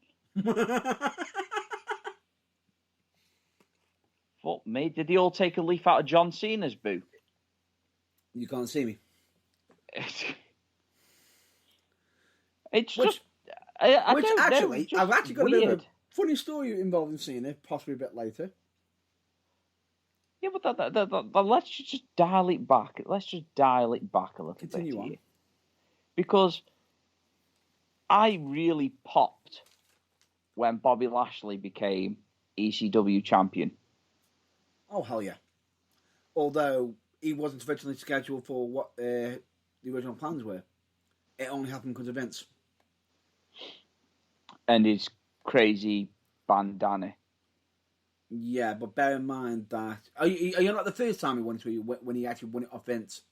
Fuck me. Did they all take a leaf out of John Cena's book?
You can't see me.
It's just... I
which
don't
actually,
know,
I've actually got a bit
weird.
of a funny story involving Cena, possibly a bit later.
Yeah, but let's just dial it back. Let's just dial it back a little
Continue
bit
on.
here. Because I really popped when Bobby Lashley became ECW champion.
Oh, hell yeah. Although he wasn't originally scheduled for what the original plans were. It only happened because of Vince.
And his crazy bandana.
Yeah, but bear in mind that... Are you not the first time he won it when he actually won it off Vince?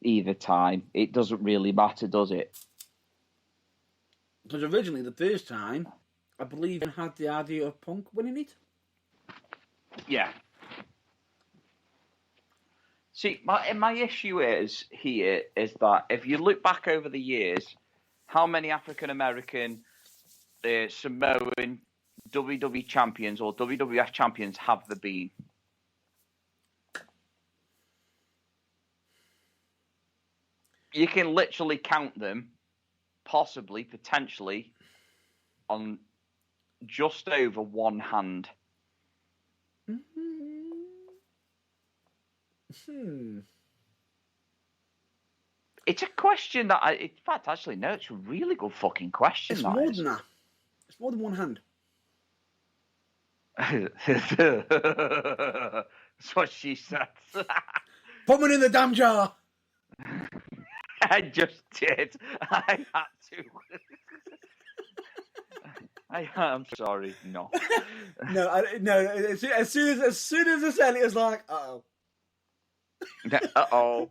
Either time. It doesn't really matter, does it?
Because originally, the first time, I believe he had the idea of Punk winning it.
Yeah. See, my issue is that if you look back over the years, how many African American, Samoan WWE champions or WWF champions have there been? You can literally count them, possibly, potentially, on just over one hand. It's a question that in fact, actually, no, it's a really good fucking question.
It's more than that. It's more than one hand.
That's what she said.
Put me in the damn jar.
I just did. I had to. I'm sorry. No.
No. As soon as I said it, it's like, uh-oh.
Uh-oh.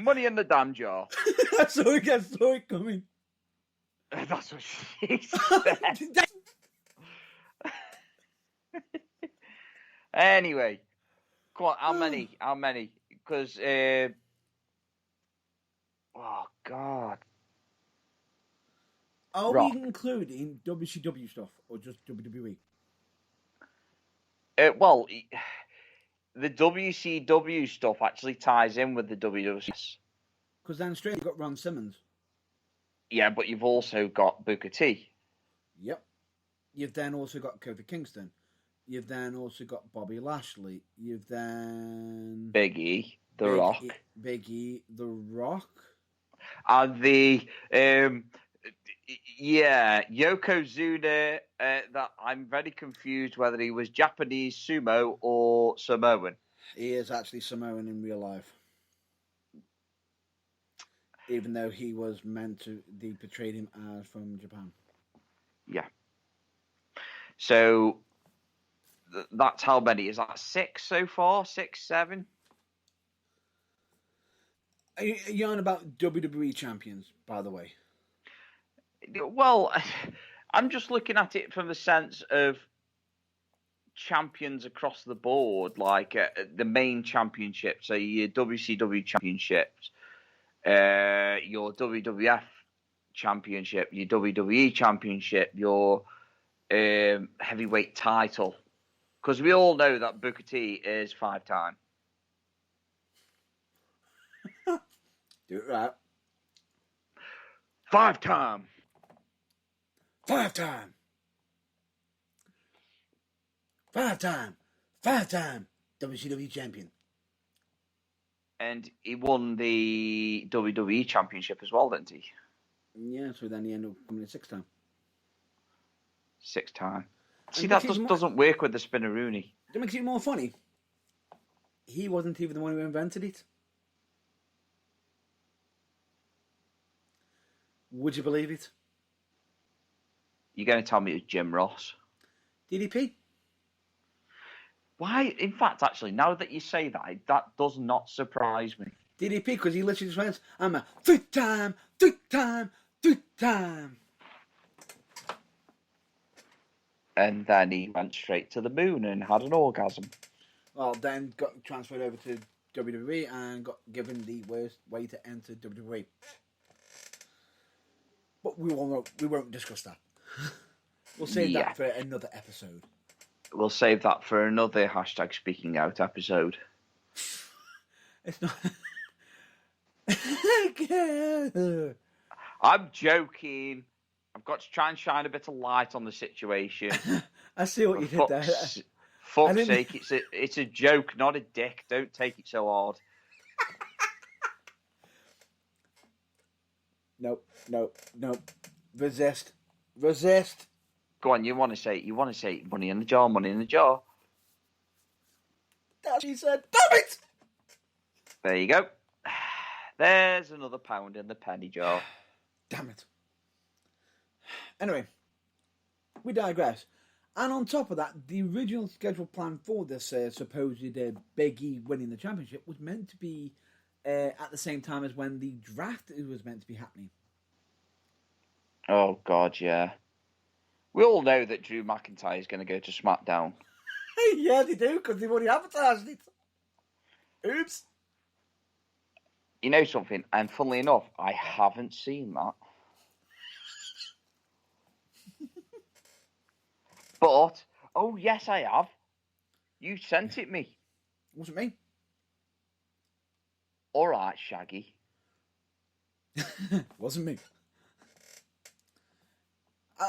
Money in the damn jar.
I saw it coming.
That's what she said. Anyway, come on. How many? Because, oh God.
Are
Rock.
we including WCW stuff or just WWE?
Well, the WCW stuff actually ties in with the WWE.
Because then straight you've got Ron Simmons.
Yeah, but you've also got Booker T.
Yep. You've then also got Kofi Kingston. You've then also got Bobby Lashley. You've then
Big E, The Rock.
Big E, The Rock.
And the Yokozuna. That I'm very confused whether he was Japanese sumo or Samoan.
He is actually Samoan in real life, even though he was meant to. They portrayed him as from Japan.
Yeah. So that's how many? Is that 6 so far? 6, 7?
Are you on about WWE champions, by the way?
Well, I'm just looking at it from the sense of champions across the board, like the main championships, so your WCW championships, your WWF championship, your WWE championship, your heavyweight title. Because we all know that Booker T is 5-time.
Do it right.
5-time.
5-time. 5-time. 5-time WCW champion.
And he won the WWE championship as well, didn't he?
Yeah, so then he ended up coming in 6-time.
6-time. See, that doesn't work with the Spinneroonie.
That makes it more funny. He wasn't even the one who invented it. Would you believe it?
You're going to tell me it was Jim Ross?
DDP?
Why? In fact, actually, now that you say that, that does not surprise me.
DDP, because he literally just went, I'm a 3-time, 3-time, 3-time.
And then he went straight to the moon and had an orgasm.
Well, then got transferred over to WWE and got given the worst way to enter WWE. But we won't discuss that. We'll save that for another episode.
We'll save that for another hashtag Speaking Out episode.
It's not...
I'm joking. I've got to try and shine a bit of light on the situation.
I see what you did there.
Fuck's sake, it's a joke, not a dick. Don't take it so hard.
Nope. Resist.
Go on, you want to say money in the jar, money in the jar.
That she said, damn it!
There you go. There's another pound in the penny jar.
Damn it. Anyway, we digress. And on top of that, the original scheduled plan for this supposed Big E winning the championship was meant to be at the same time as when the draft was meant to be happening.
Oh, God, yeah. We all know that Drew McIntyre is going to go to SmackDown.
Yeah, they do, because they've already advertised it. Oops.
You know something? And funnily enough, I haven't seen that. But, oh, yes, I have. You sent it me.
Wasn't me.
All right, Shaggy.
Wasn't me.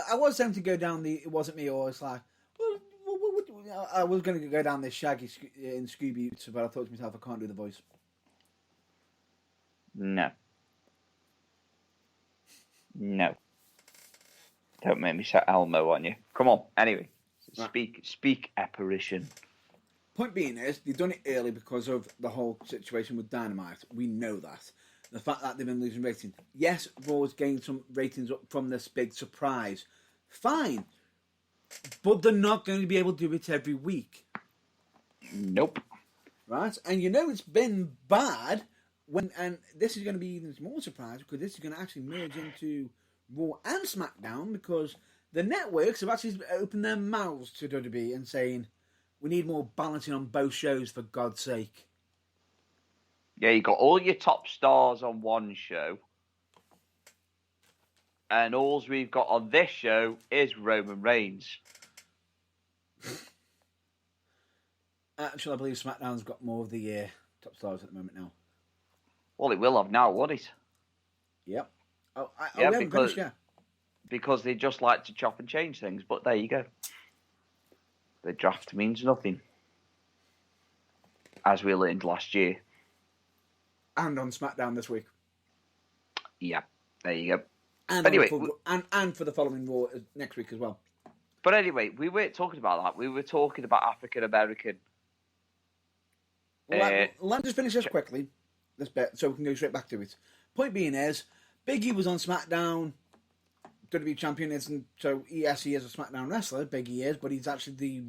I was tempted to go down the it wasn't me, or it's like, well, I was going to go down this Shaggy in Scooby, but I thought to myself, I can't do the voice.
No. Don't make me set Elmo on you. Come on, anyway. Speak apparition.
Point being is, they've done it early because of the whole situation with Dynamite. We know that. The fact that they've been losing ratings. Yes, Raw's gained some ratings up from this big surprise. Fine. But they're not going to be able to do it every week.
Nope.
Right? And you know it's been bad and this is going to be even more surprise because this is going to actually merge into Raw and SmackDown because the networks have actually opened their mouths to WWE and saying, we need more balancing on both shows for God's sake.
Yeah, you got all your top stars on one show. And all we've got on this show is Roman Reigns.
Actually, I believe SmackDown's got more of the top stars at the moment now.
Well, it will have now, won't it?
Yep. We haven't finished yet.
Because they just like to chop and change things, but there you go. the draft means nothing, as we learned last year.
And on SmackDown this week.
Yeah, there you go.
And
Anyway,
and for the following Raw next week as well.
But anyway, we weren't talking about that. We were talking about African American.
Let me just finish this quickly, this bit, so we can go straight back to it. Point being is, Big E was on SmackDown. WWE champion isn't, so yes, he is a SmackDown wrestler. Big E is, but he's actually the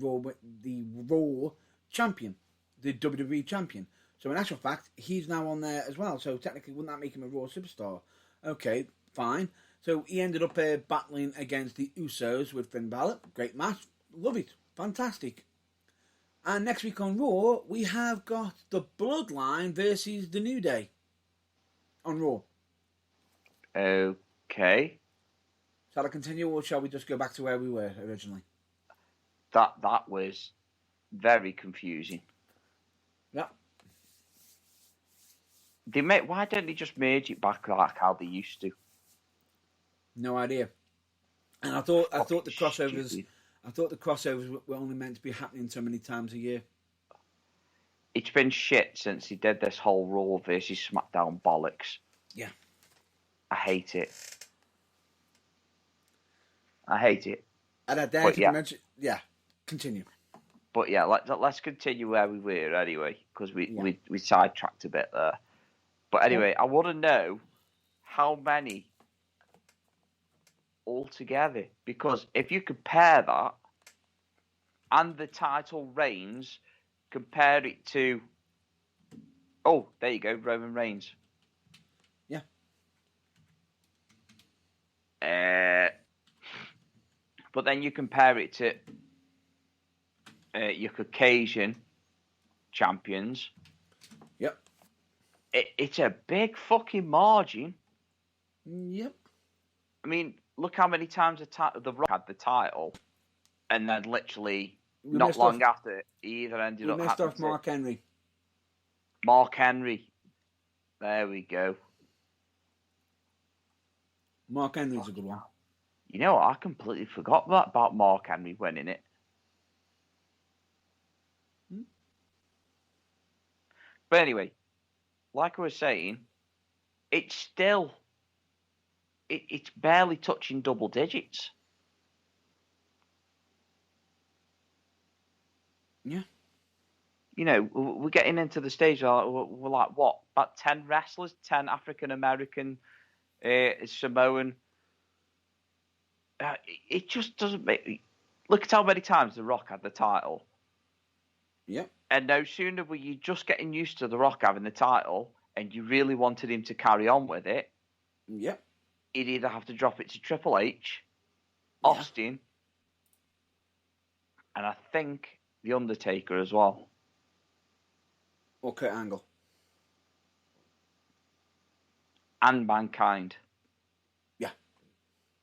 Raw champion, the WWE champion. So in actual fact, he's now on there as well. So technically, wouldn't that make him a Raw superstar? Okay, fine. So he ended up battling against the Usos with Finn Balor. Great match. Love it. Fantastic. And next week on Raw, we have got the Bloodline versus the New Day on Raw.
Okay.
Shall I continue, or shall we just go back to where we were originally?
That was very confusing.
Yeah.
Why don't they just merge it back like how they used to?
No idea. And I thought the crossovers.
Stupid.
I thought the crossovers were only meant to be happening so many times a year.
It's been shit since he did this whole Raw versus SmackDown bollocks.
Yeah.
I hate it. I hate it.
And I dare to mention. Yeah. Continue.
But yeah, let's continue where we were anyway, because we sidetracked a bit there. But anyway, I want to know how many altogether, because if you compare that and the title reigns, compare it to, oh, there you go, Roman Reigns.
Yeah.
But then you compare it to your Caucasian champions.
Yep.
It's a big fucking margin.
Yep.
I mean, look how many times the Rock had the title, and then literally not long after, he either ended up.
We missed off Mark Henry.
Mark Henry. There we go.
Mark Henry's a good one.
You know what? I completely forgot about Mark Henry winning it. But anyway, like I was saying, it's still. It's barely touching double digits.
Yeah.
You know, we're getting into the stage where we're like, what? About 10 wrestlers? 10 African-American, Samoan. It just doesn't make... Look at how many times The Rock had the title.
Yep.
And no sooner were you just getting used to The Rock having the title and you really wanted him to carry on with it.
Yep.
He'd either have to drop it to Triple H, Austin, and I think The Undertaker as well.
Or Kurt Angle.
And Mankind.
Yeah.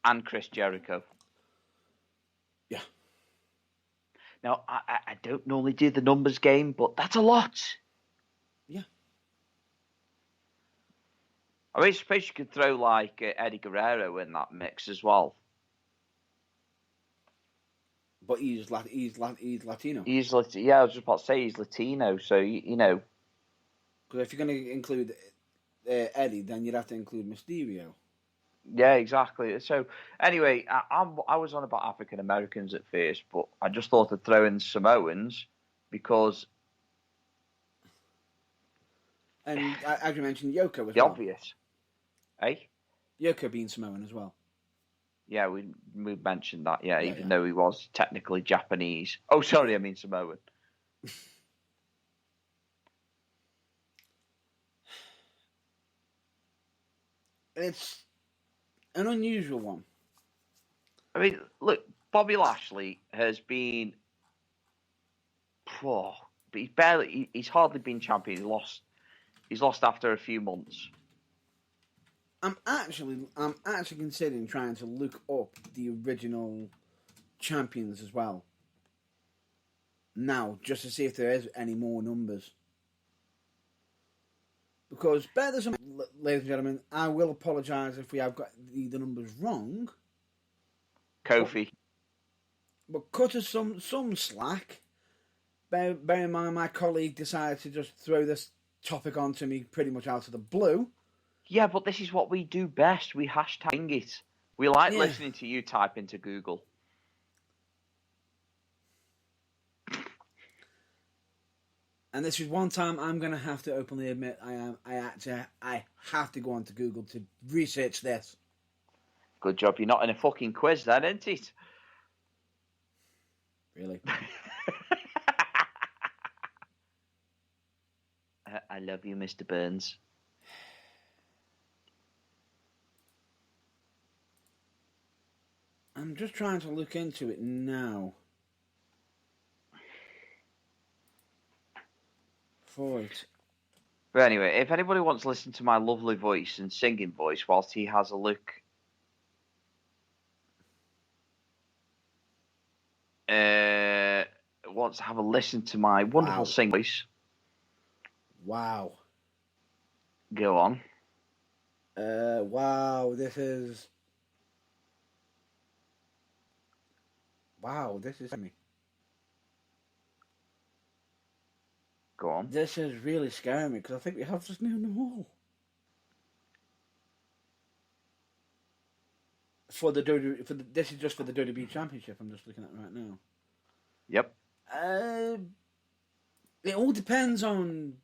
And Chris Jericho.
Yeah.
Now, I don't normally do the numbers game, but that's a lot.
Yeah.
I suppose you could throw like Eddie Guerrero in that mix as well.
But he's Latino.
He's I was just about to say he's Latino, so you know.
Because if you're going to include Eddie, then you'd have to include Mysterio.
Yeah, exactly. So anyway, I was on about African Americans at first, but I just thought I'd throw in Samoans because.
And as you mentioned, Yoko as
the
well.
Obvious. Eh?
Yoko being Samoan as well.
Yeah, we mentioned that, even though he was technically Japanese. Oh, sorry, I mean Samoan.
It's an unusual one.
I mean, look, Bobby Lashley has been... but he's hardly been champion. He's lost after a few months.
I'm actually considering trying to look up the original champions as well. Now, just to see if there is any more numbers. Because, ladies and gentlemen, I will apologise if we have got the numbers wrong.
Kofi.
but cut us some slack. Bear in mind, my colleague decided to just throw this topic onto me pretty much out of the blue.
Yeah, but this is what we do best. We hashtag it. We like
Yeah.
listening to you type into Google.
And this is one time I'm going to have to openly admit I have to go onto Google to research this.
Good job. You're not in a fucking quiz then, isn't it?
Really?
I love you, Mr. Burns.
I'm just trying to look into it now. For it.
But anyway, if anybody wants to listen to my lovely voice and singing voice whilst he has a look, wants to have a listen to my wonderful singing voice,
Wow.
go on.
Wow, this is me.
Go on.
This is really scaring me because I think we have just known them all. This is just for the WWE Championship. I'm just looking at it right now.
Yep.
It all depends on.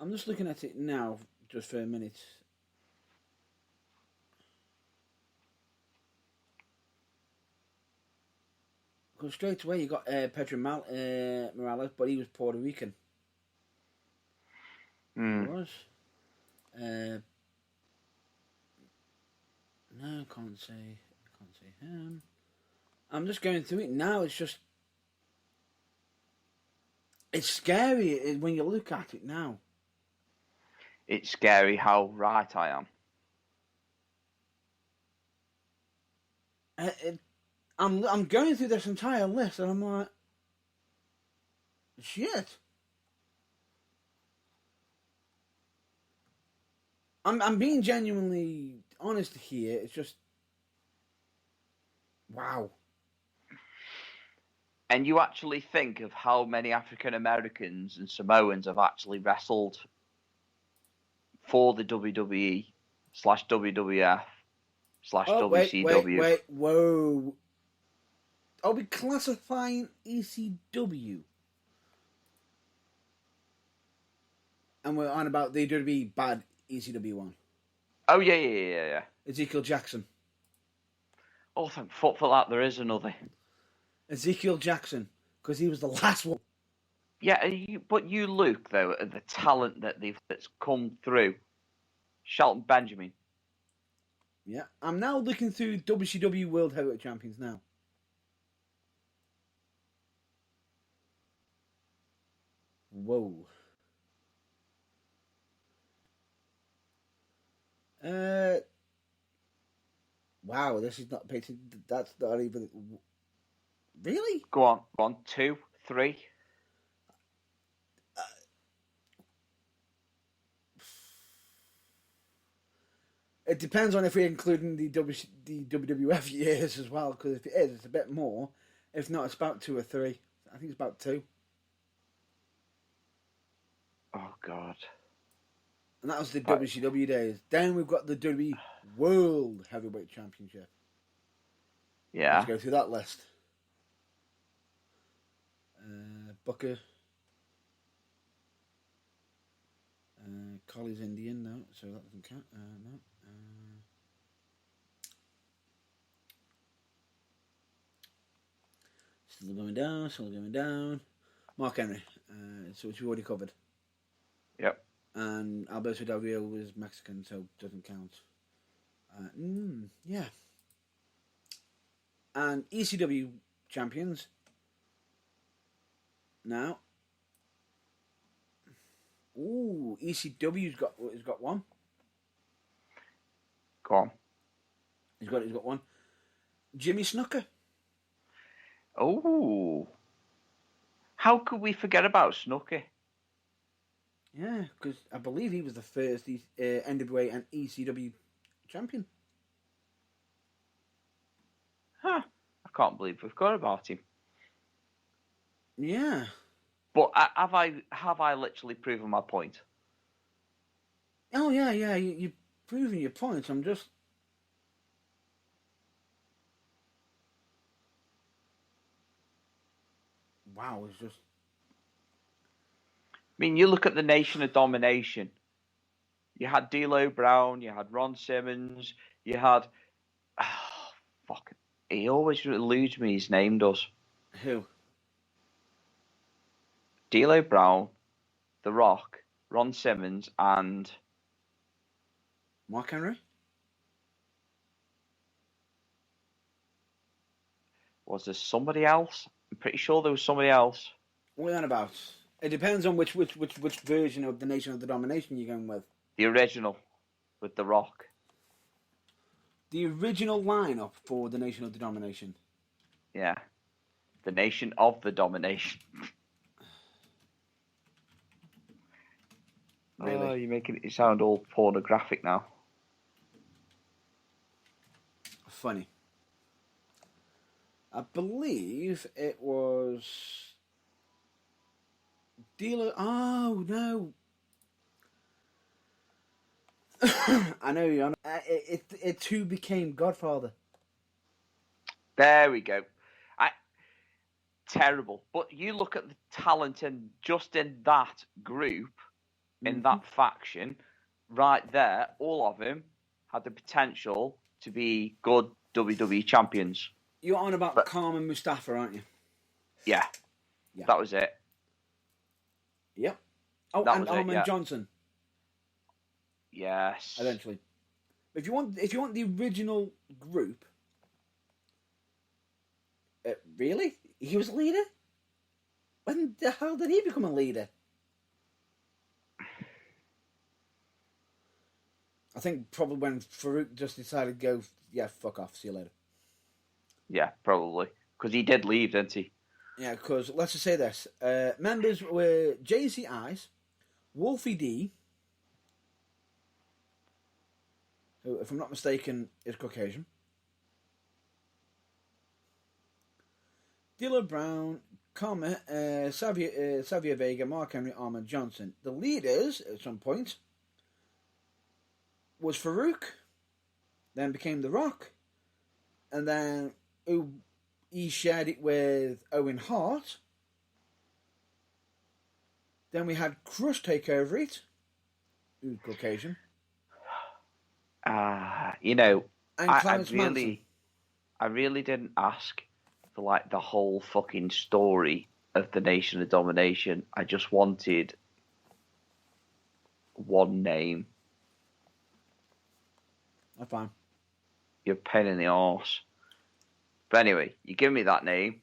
I'm just looking at it now, just for a minute. Because straight away you got Pedro Morales, but he was Puerto Rican. He was. No, can't say him. I'm just going through it now. It's scary when you look at it now.
It's scary how right I am.
I'm going through this entire list and I'm like, shit. I'm being genuinely honest here. It's just, wow.
And you actually think of how many African Americans and Samoans have actually wrestled for the WWE/WWF/WCW.
Wait, whoa. Are we classifying ECW? And we're on about the WWE bad ECW one.
Oh, yeah.
Ezekiel Jackson.
Oh, thank fuck for that, there is another.
Ezekiel Jackson, because he was the last one.
Yeah, but you look, though, at the talent that's come through. Shelton Benjamin.
Yeah, I'm now looking through WCW World Heavyweight Champions now. Whoa. Wow, this is not painted. That's not even. Really?
Go on. 1, 2, 3.
It depends on if we're including the WWF years as well, because if it is, it's a bit more. If not, it's about 2 or 3. I think it's about 2.
Oh, God.
And that was the WCW days. Then we've got the WWE World Heavyweight Championship.
Yeah.
Let's go through that list. Booker. Colley's Indian, no, so that doesn't count. No. Still going down. Mark Henry, so which we already covered.
Yep.
And Alberto Del Rio was Mexican, so doesn't count. Yeah. And ECW champions. Now. Ooh, ECW's got one.
Go on.
He's got one. Jimmy Snuka.
Oh. How could we forget about Snooki?
Yeah, because I believe he was the first NWA and ECW champion.
Huh. can't believe we forgot about him.
Yeah.
But have I literally proven my point?
Oh, yeah. You're proving your point. I'm just... Wow, it's just...
I mean, you look at the Nation of Domination. You had D'Lo Brown, you had Ron Simmons, you had... Oh, fuck. He always eludes me, his name does.
Who?
D'Lo Brown, The Rock, Ron Simmons, and...
Mark Henry?
Was there somebody else? I'm pretty sure there was somebody else.
What are you on about? It depends on which version of the Nation of the Domination you're going with.
The original, with The Rock.
The original lineup for the Nation of the Domination.
Yeah. The Nation of the Domination.
Really?
Oh, you're making it sound all pornographic now.
Funny. I believe it was... Dealer... Oh, no. I know you're on... It's who became Godfather.
There we go. Terrible. But you look at the talent just in that group, in that faction, right there, all of them had the potential to be good WWE champions.
You're on about Khan and Mustafa, aren't you?
Yeah. That was it.
Yep. Oh,
That
and
was it,
Armin
yeah.
Johnson.
Yes.
Eventually. If you want the original group, really? He was a leader? When the hell did he become a leader? I think probably when Farouk just decided to go, yeah, fuck off, see you later.
Yeah, probably. Because he did leave, didn't he?
Yeah, because let's just say this. Members were JC Ice, Wolfie D, who, if I'm not mistaken, is Caucasian, D'Lo Brown, Comet, Savio Vega, Mark Henry, Armin Johnson. The leaders, at some point, was Farouk, then became The Rock, and then he shared it with Owen Hart. Then we had Crush take over it, who's Caucasian.
You know,
And Clarence Manson.
I really didn't ask for like the whole fucking story of the Nation of Domination. I just wanted one name.
That's fine.
You're a pain in the arse. But anyway, you give me that name.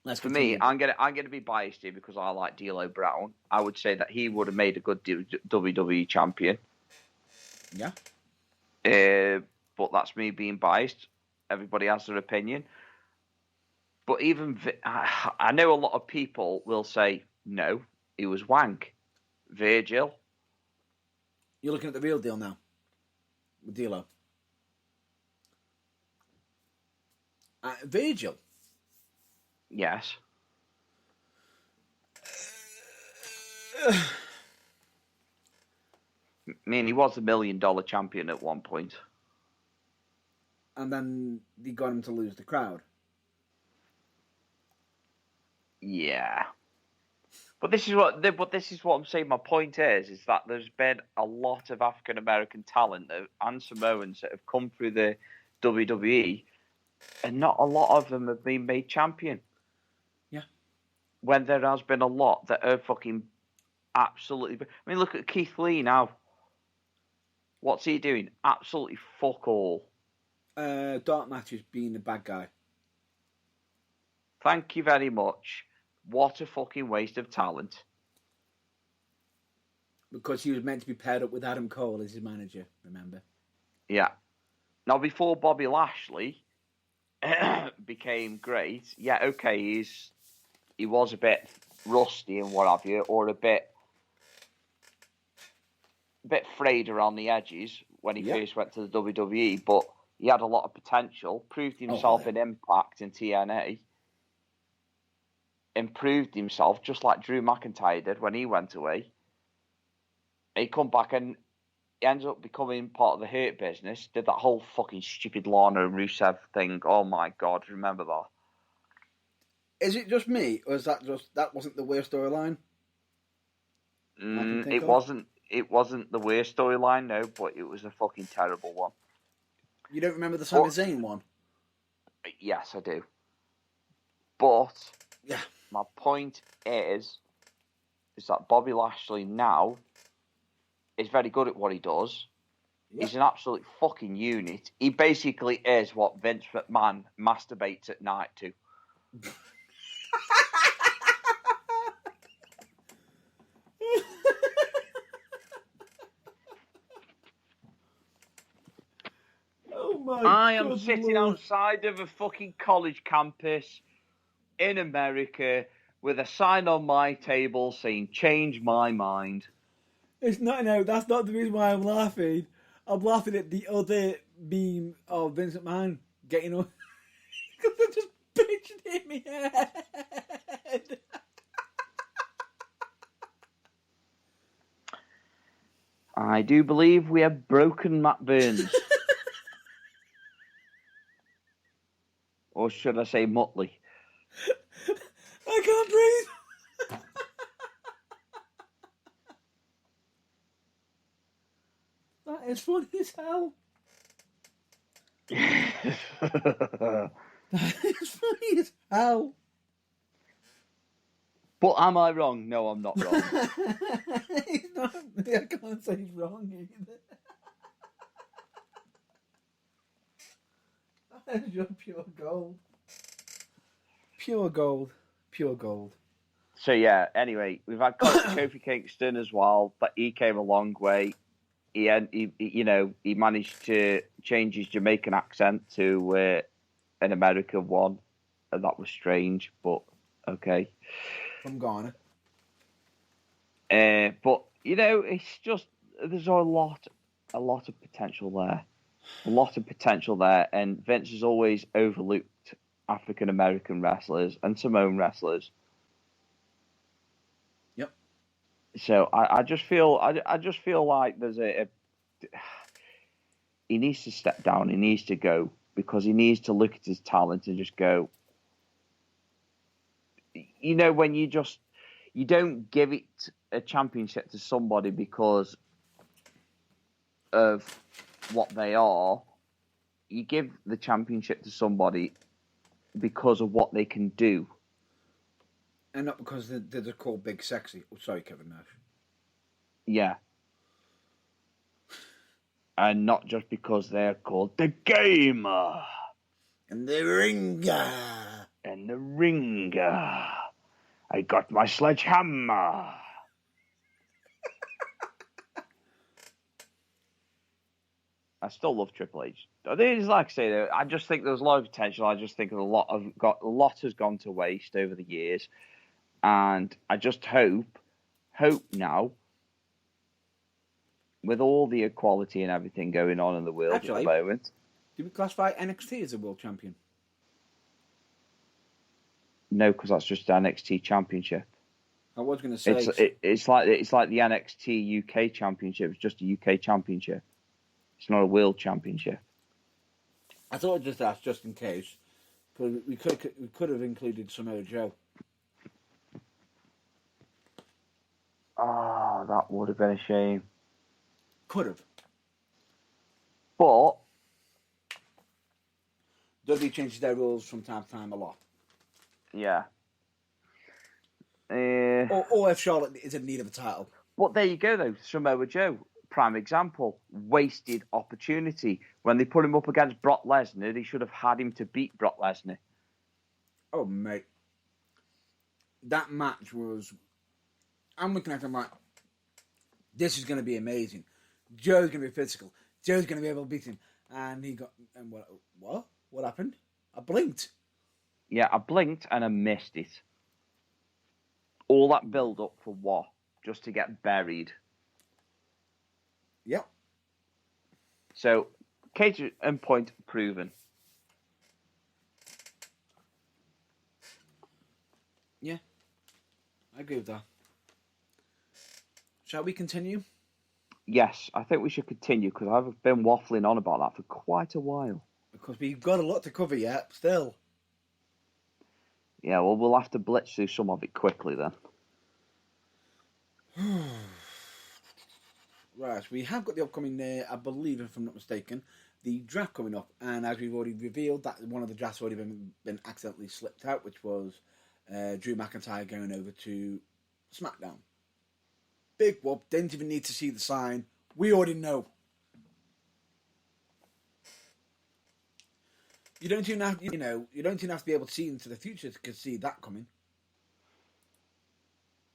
Let's
For
continue.
me, I'm gonna be biased here because I like D'Lo Brown. I would say that he would have made a good WWE champion.
Yeah.
But that's me being biased. Everybody has their opinion. But even I know a lot of people will say no, he was wank. Virgil.
You're looking at the real deal now. With D'Lo. Virgil.
Yes. I mean, he was $1 million champion at one point.
And then they got him to lose the crowd.
Yeah. But this is what I'm saying. My point is that there's been a lot of African American talent and Samoans that have come through the WWE, and not a lot of them have been made champion.
Yeah.
When there has been a lot that are fucking absolutely. I mean, look at Keith Lee now. What's he doing? Absolutely fuck all.
Dark Matthews being the bad guy.
Thank you very much. What a fucking waste of talent.
Because he was meant to be paired up with Adam Cole as his manager, remember?
Yeah. Now, before Bobby Lashley became great, yeah, okay, he was a bit rusty and what have you, or a bit frayed around the edges when he first went to the WWE, but He had a lot of potential, proved himself
yeah.
in Impact and TNA, improved himself just like Drew McIntyre did when he went away. He come back and he ends up becoming part of the Hurt Business, did that whole fucking stupid Lana and Rusev thing. Oh my God, remember that?
Is it just me, or is that wasn't the worst storyline?
It wasn't the worst storyline, no, but it was a fucking terrible one.
You don't remember the Sami Zayn one?
Yes, I do. But
yeah,
my point is that Bobby Lashley now is very good at what he does. Yep. He's an absolute fucking unit. He basically is what Vince McMahon masturbates at night to. I am sitting outside of a fucking college campus in America with a sign on my table saying, "Change my mind."
It's not, no, that's not the reason why I'm laughing. I'm laughing at the other meme of Vince McMahon getting on. Because I just pictured him in my head.
I do believe we have broken Matt Burns. Or should I say Muttley?
I can't breathe. That is funny as hell. That is funny as hell.
But am I wrong? No, I'm not wrong.
He's not, I can't say he's wrong either. That is just pure gold. Pure gold. Pure gold.
So yeah, anyway, we've had Kofi Kingston as well, but he came a long way. He managed to change his Jamaican accent to an American one, and that was strange, but okay.
From Ghana.
But it's just there's a lot of potential there, and Vince has always overlooked African American wrestlers and Samoan wrestlers.
Yep.
So I just feel like there's he needs to step down. He needs to go because he needs to look at his talent and just go. When you don't give it a championship to somebody because of what they are. You give the championship to somebody because of what they can do.
And not because they're called Big Sexy. Oh, sorry, Kevin Nash.
Yeah. And not just because they're called the Gamer.
And the Ringer.
And the Ringer. I got my sledgehammer. I still love Triple H. It's like I say, though, I just think there's a lot of potential. I just think a lot has gone to waste over the years, and I just hope now, with all the equality and everything going on in the world at the moment.
Do we classify NXT as a world champion?
No, because that's just the NXT Championship.
I was going to say
it's like the NXT UK Championship. It's just a UK Championship. It's not a world championship.
I thought I'd just ask, just in case, because we could have included Samoa Joe.
Oh, that would have been a shame.
Could have.
But
WWE changes their rules from time to time a lot.
Yeah.
Or if Charlotte is in need of a title.
Well, there you go, though. Samoa Joe. Prime example, wasted opportunity. When they put him up against Brock Lesnar, they should have had him to beat Brock Lesnar.
Oh, mate. That match was... I'm looking at him like, this is going to be amazing. Joe's going to be physical. Joe's going to be able to beat him. And he got... And what? What happened? I blinked.
Yeah, I blinked and I missed it. All that build-up for what? Just to get buried.
Yep.
So, Case and point proven.
Yeah, I agree with that. Shall we continue?
Yes, I think we should continue because I've been waffling on about that for quite a while.
Because we've got a lot to cover yet, still.
Yeah, well, we'll have to blitz through some of it quickly then.
Right, we have got the upcoming, I believe, if I'm not mistaken, the draft coming up. And as we've already revealed, that one of the drafts already been accidentally slipped out, which was Drew McIntyre going over to SmackDown. Big whoop, didn't even need to see the sign. We already know. You don't even have, you don't even have to be able to see into the future to see that coming.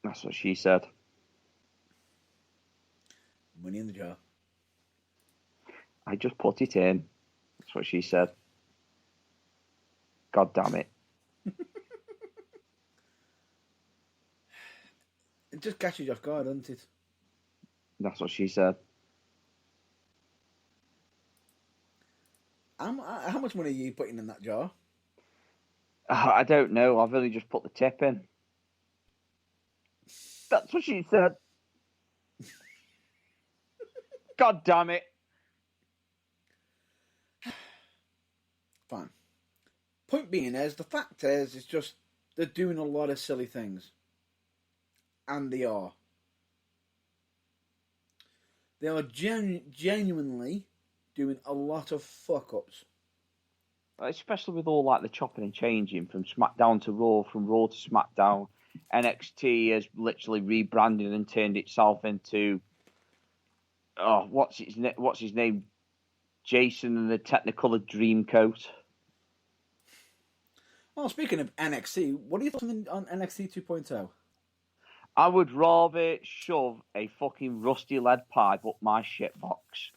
That's what she said.
Money in the jar.
I just put it in. That's what she said. God damn it.
It just catches you off guard, doesn't it?
That's what she said.
How much money are you putting in that jar?
I don't know. I've only just put the tip in. That's what she said. God damn it.
Fine. Point being is, the fact is, it's just they're doing a lot of silly things. And they are. They are genuinely doing a lot of fuck-ups.
Especially with all like the chopping and changing from SmackDown to Raw, from Raw to SmackDown. NXT has literally rebranded and turned itself into what's his name? Jason and the Technicolor Dreamcoat.
Well, speaking of NXT, what are you thinking on NXT 2.0?
I would rather shove a fucking rusty lead pipe up my shit box.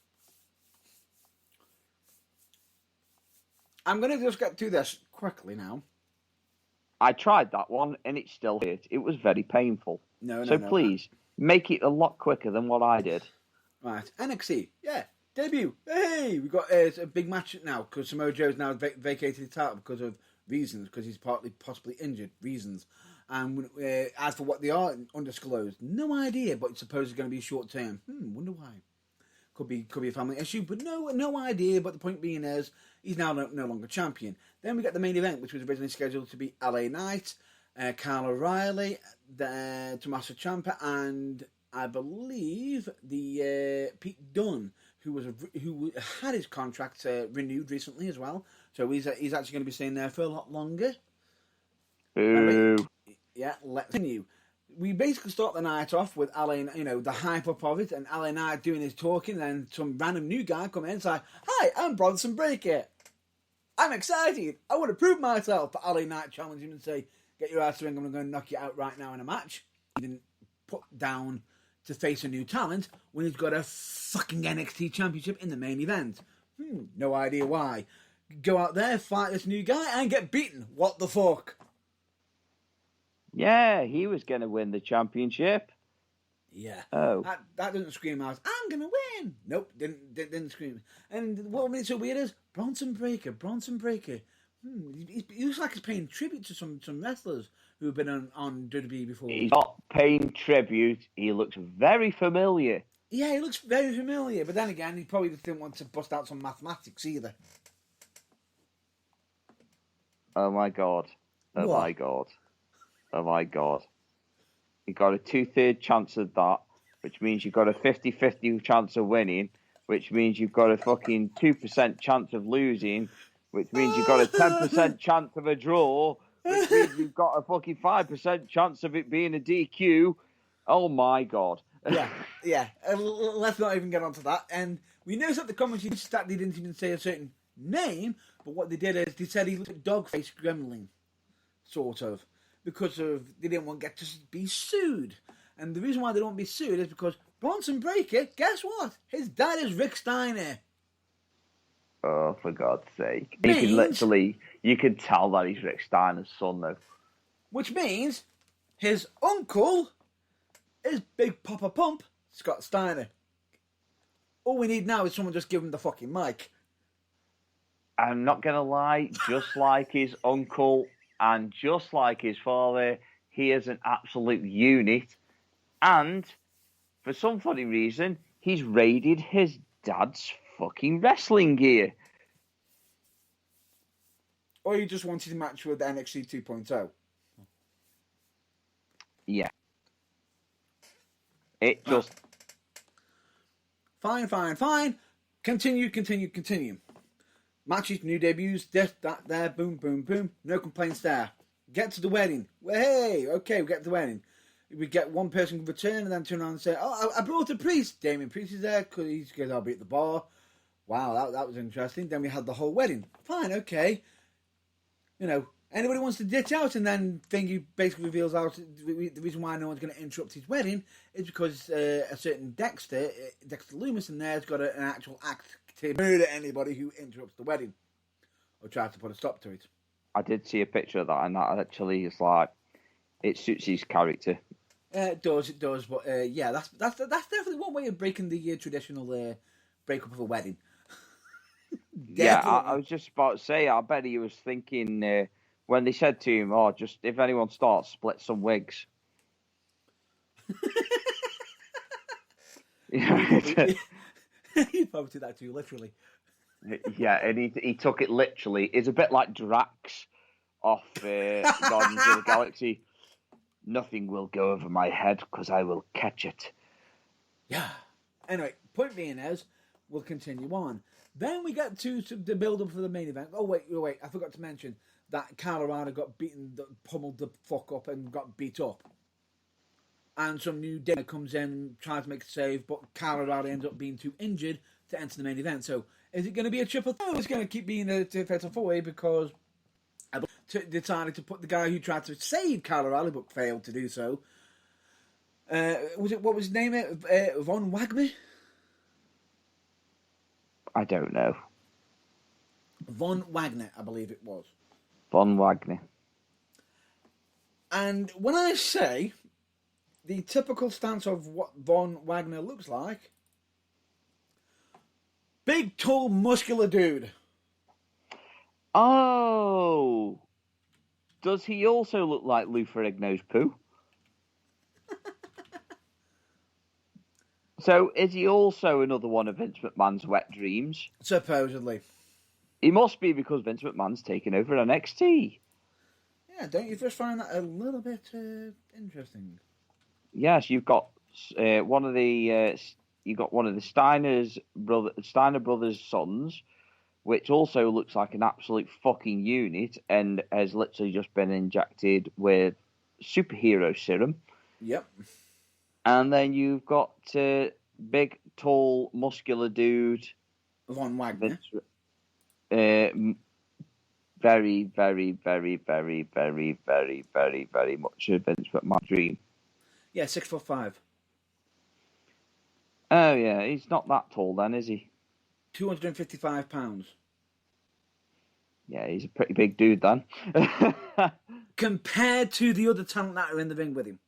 I'm going to just get to this quickly now.
I tried that one and it still hurt. It was very painful.
No.
Please, make it a lot quicker than what I did.
Right, NXT, yeah, debut. Hey, we got a big match now because Samoa Joe's now vacated the title because of reasons, because he's possibly injured reasons. And as for what they are, undisclosed. No idea, but it's supposed to going to be short term. Wonder why. Could be a family issue, but no idea. But the point being is, he's now no longer champion. Then we got the main event, which was originally scheduled to be LA Knight, Kyle O'Reilly, Tommaso Ciampa, and I believe the Pete Dunne, who had his contract renewed recently as well. So he's actually going to be staying there for a lot longer.
Boo.
Yeah, let's continue. We basically start the night off with LA, the hype up of it, and LA Knight doing his talking, and then some random new guy come in and say, "Hi, I'm Bronson Breakker. I'm excited. I want to prove myself." But LA Knight challenged him and say, "Get your ass to the ring. I'm going to knock you out right now in a match." He didn't put down to face a new talent when he's got a fucking NXT championship in the main event. No idea why. Go out there, fight this new guy, and get beaten. What the fuck?
Yeah, he was going to win the championship.
Yeah.
Oh.
That doesn't scream out, "I'm going to win." Nope, didn't scream. And what made it so weird is, Bronson Breakker. He looks like he's paying tribute to some wrestlers who have been on WWE before.
He's not paying tribute. He looks very familiar.
Yeah, he looks very familiar. But then again, he probably didn't want to bust out some mathematics either.
Oh my God. Oh
What?
my God. Oh my God. You got a 2/3 chance of that, which means you've got a 50-50 chance of winning, which means you've got a fucking 2% chance of losing, which means you've got a 10% chance of a draw, which means you've got a fucking 5% chance of it being a DQ. Oh my God.
Yeah. Let's not even get onto that. And we noticed at the commentary that they didn't even say a certain name, but what they did is they said he looked like Dogface Gremlin, sort of, because they didn't want to get to be sued. And the reason why they don't want to be sued is because Bronson Breakker, guess what? His dad is Rick Steiner.
Oh, for God's sake.
Means-
You can tell that he's Rick Steiner's son, though.
Which means his uncle is Big Papa Pump, Scott Steiner. All we need now is someone just give him the fucking mic.
I'm not going to lie, just like his uncle and just like his father, he is an absolute unit. And for some funny reason, he's raided his dad's fucking wrestling gear.
Or you just wanted to match with NXT 2.0?
Yeah. It just...
Fine. Continue. Matches, new debuts, this, that, there, boom, boom, boom. No complaints there. Get to the wedding. Hey, okay, we get to the wedding. We get one person return and then turn around and say, oh, I brought a priest. Damien Priest is there because he's going to be at the bar. Wow, that was interesting. Then we had the whole wedding. Fine, okay. You know, anybody wants to ditch out, and then Thingy basically reveals out the reason why no one's going to interrupt his wedding is because a certain Dexter Loomis in there has got an actual act to murder anybody who interrupts the wedding or tries to put a stop to it.
I did see a picture of that, and that actually is like, it suits his character.
It does, but yeah, that's definitely one way of breaking the traditional breakup of a wedding.
Yeah, I was just about to say, I bet he was thinking when they said to him, oh, just if anyone starts, split some wigs.
He probably took that too literally.
Yeah, and he took it literally. It's a bit like Drax off Guardians of the Galaxy. Nothing will go over my head because I will catch it.
Yeah. Anyway, point being is, we'll continue on. Then we get to the build-up for the main event. Oh, wait. I forgot to mention that Colorado got pummeled the fuck up and got beat up. And some new Dana comes in, tries to make a save, but Colorado ends up being too injured to enter the main event. So, is it going to be a triple threat? No, it's going to keep being a fatal four-way because I decided to put the guy who tried to save Colorado but failed to do so. What was his name? Von Wagner?
I don't know.
Von Wagner, I believe it was.
Von Wagner.
And when I say the typical stance of what Von Wagner looks like, big, tall, muscular dude.
Oh! Does he also look like Lou Ferrigno's poo? So, is he also another one of Vince McMahon's wet dreams?
Supposedly.
He must be because Vince McMahon's taken over NXT.
Yeah, don't you just find that a little bit interesting?
Yes, you've got one of the Steiner brothers' sons, which also looks like an absolute fucking unit and has literally just been injected with superhero serum.
Yep.
And then you've got big, tall, muscular dude.
Von Wagner.
Very, very, very, very, very, very, very, very much a Vince McMahon dream.
Yeah, 6'5".
Oh, yeah, he's not that tall then, is he?
255 pounds.
Yeah, he's a pretty big dude then.
Compared to the other talent that are in the ring with him.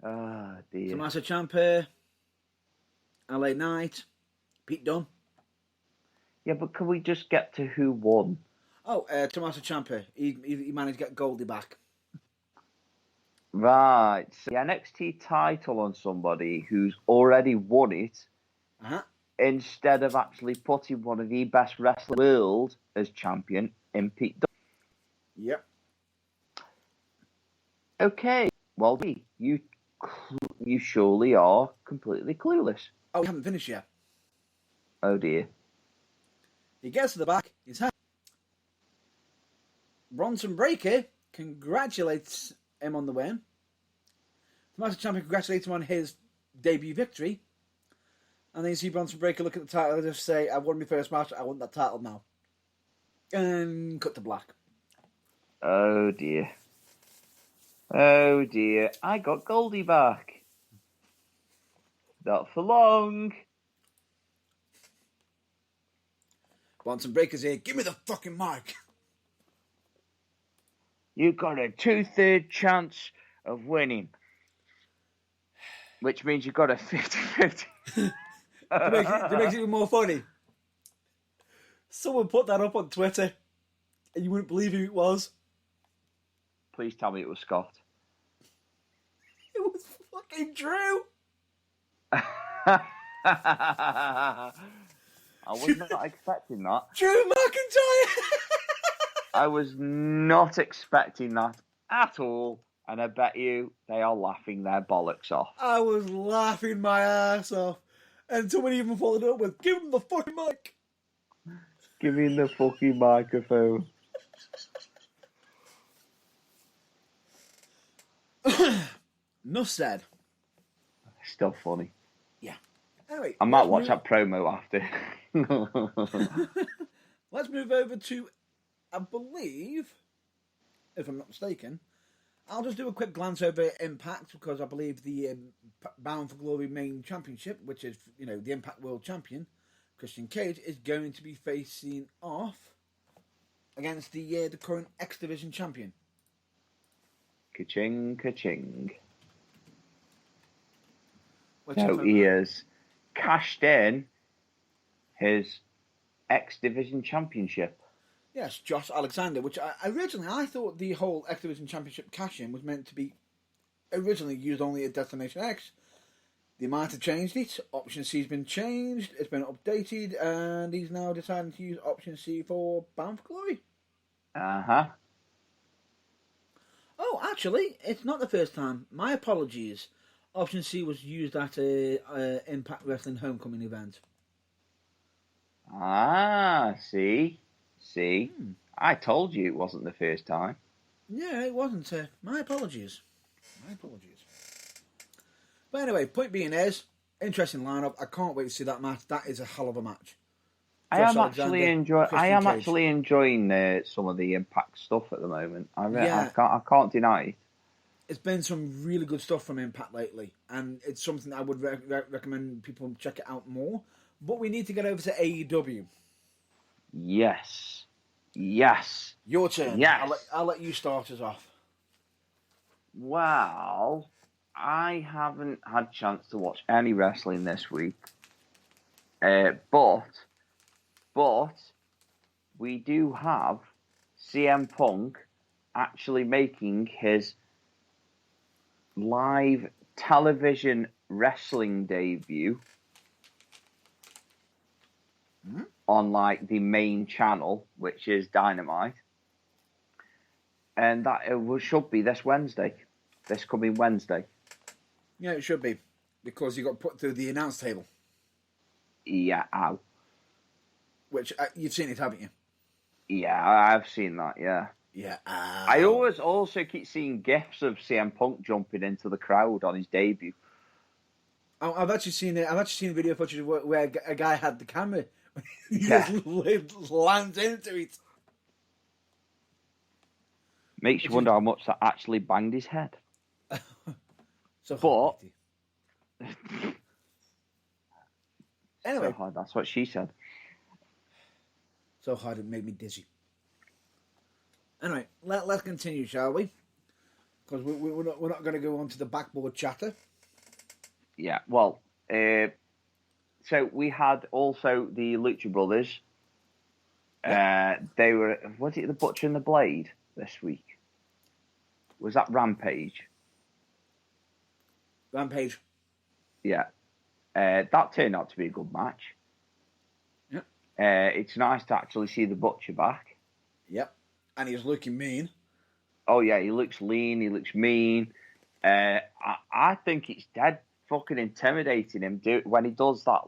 Ah, dear.
Tommaso Ciampa, LA Knight, Pete Dunne.
Yeah, but can we just get to who won?
Oh, Tommaso Ciampa. He managed to get Goldie back.
Right. So the NXT title on somebody who's already won it, instead of actually putting one of the best wrestlers in the world as champion in Pete Dunne.
Yep.
Okay. Well, you surely are completely clueless.
Oh, we haven't finished yet.
Oh, dear.
He gets to the back. He's happy. Bronson Breakker congratulates him on the win. Tommaso Ciampa congratulates him on his debut victory. And then you see Bronson Breakker look at the title and just say, I won my first match, I want that title now. And cut to black.
Oh, dear. Oh, dear. I got Goldie back. Not for long.
Bronson Breakker's here. Give me the fucking mic.
You got a 2/3 chance of winning. Which means you got a 50-50.
to make it even more funny, someone put that up on Twitter, and you wouldn't believe who it was.
Please tell me it was Scott.
It was fucking Drew.
I was not expecting that.
Drew McIntyre.
I was not expecting that at all. And I bet you they are laughing their bollocks off.
I was laughing my ass off. And someone even followed up with, give him the fucking mic.
Give me the fucking microphone.
Enough said.
Still funny.
Yeah. Anyway,
I might watch that promo after.
Let's move over to, I believe, if I'm not mistaken, I'll just do a quick glance over Impact because I believe the Bound for Glory main championship, which is, the Impact World Champion, Christian Cage, is going to be facing off against the current X Division champion.
Ka-ching, ka-ching.
So
he has cashed in his X Division championship.
Yes, Josh Alexander, which originally I thought the whole X Division Championship cash-in was meant to be originally used only at Destination X. They might have changed it. Option C's been changed. It's been updated, and he's now deciding to use Option C for Bound for Glory.
Uh-huh.
Oh, actually, it's not the first time. My apologies. Option C was used at a Impact Wrestling Homecoming event.
Ah, see? I told you it wasn't the first time.
Yeah, it wasn't. My apologies. But anyway, point being is, interesting lineup. I can't wait to see that match. That is a hell of a match.
I am actually enjoying some of the Impact stuff at the moment. I can't deny it.
It's been some really good stuff from Impact lately, and it's something I would recommend people check it out more. But we need to get over to AEW.
Yes.
Your turn.
Yes.
I'll let you start us off.
Well, I haven't had a chance to watch any wrestling this week. But we do have CM Punk actually making his live television wrestling debut on the main channel, which is Dynamite, and that should be this coming Wednesday.
Yeah, it should be, because he got put through the announce table.
Yeah, ow.
Which you've seen it, haven't you?
Yeah, I've seen that. Yeah.
Yeah.
I always also keep seeing gifs of CM Punk jumping into the crowd on his debut.
Oh, I've actually seen it. I've actually seen video footage where a guy had the camera. He
Yeah.
just lands into it.
Makes you wonder how much that actually banged his head.
Anyway,
so hard, that's what she said.
So hard it made me dizzy. Anyway, let's continue, shall we? Because we're not going to go on to the backboard chatter.
Yeah, well, so we had also the Lucha Brothers. They were, was it the Butcher and the Blade this week? Was that Rampage?
Rampage.
Yeah. That turned out to be a good match.
Yep.
It's nice to actually see the Butcher back.
Yep. And he's looking mean.
Oh, yeah, he looks lean, he looks mean. I think it's dead fucking intimidating him when he does that,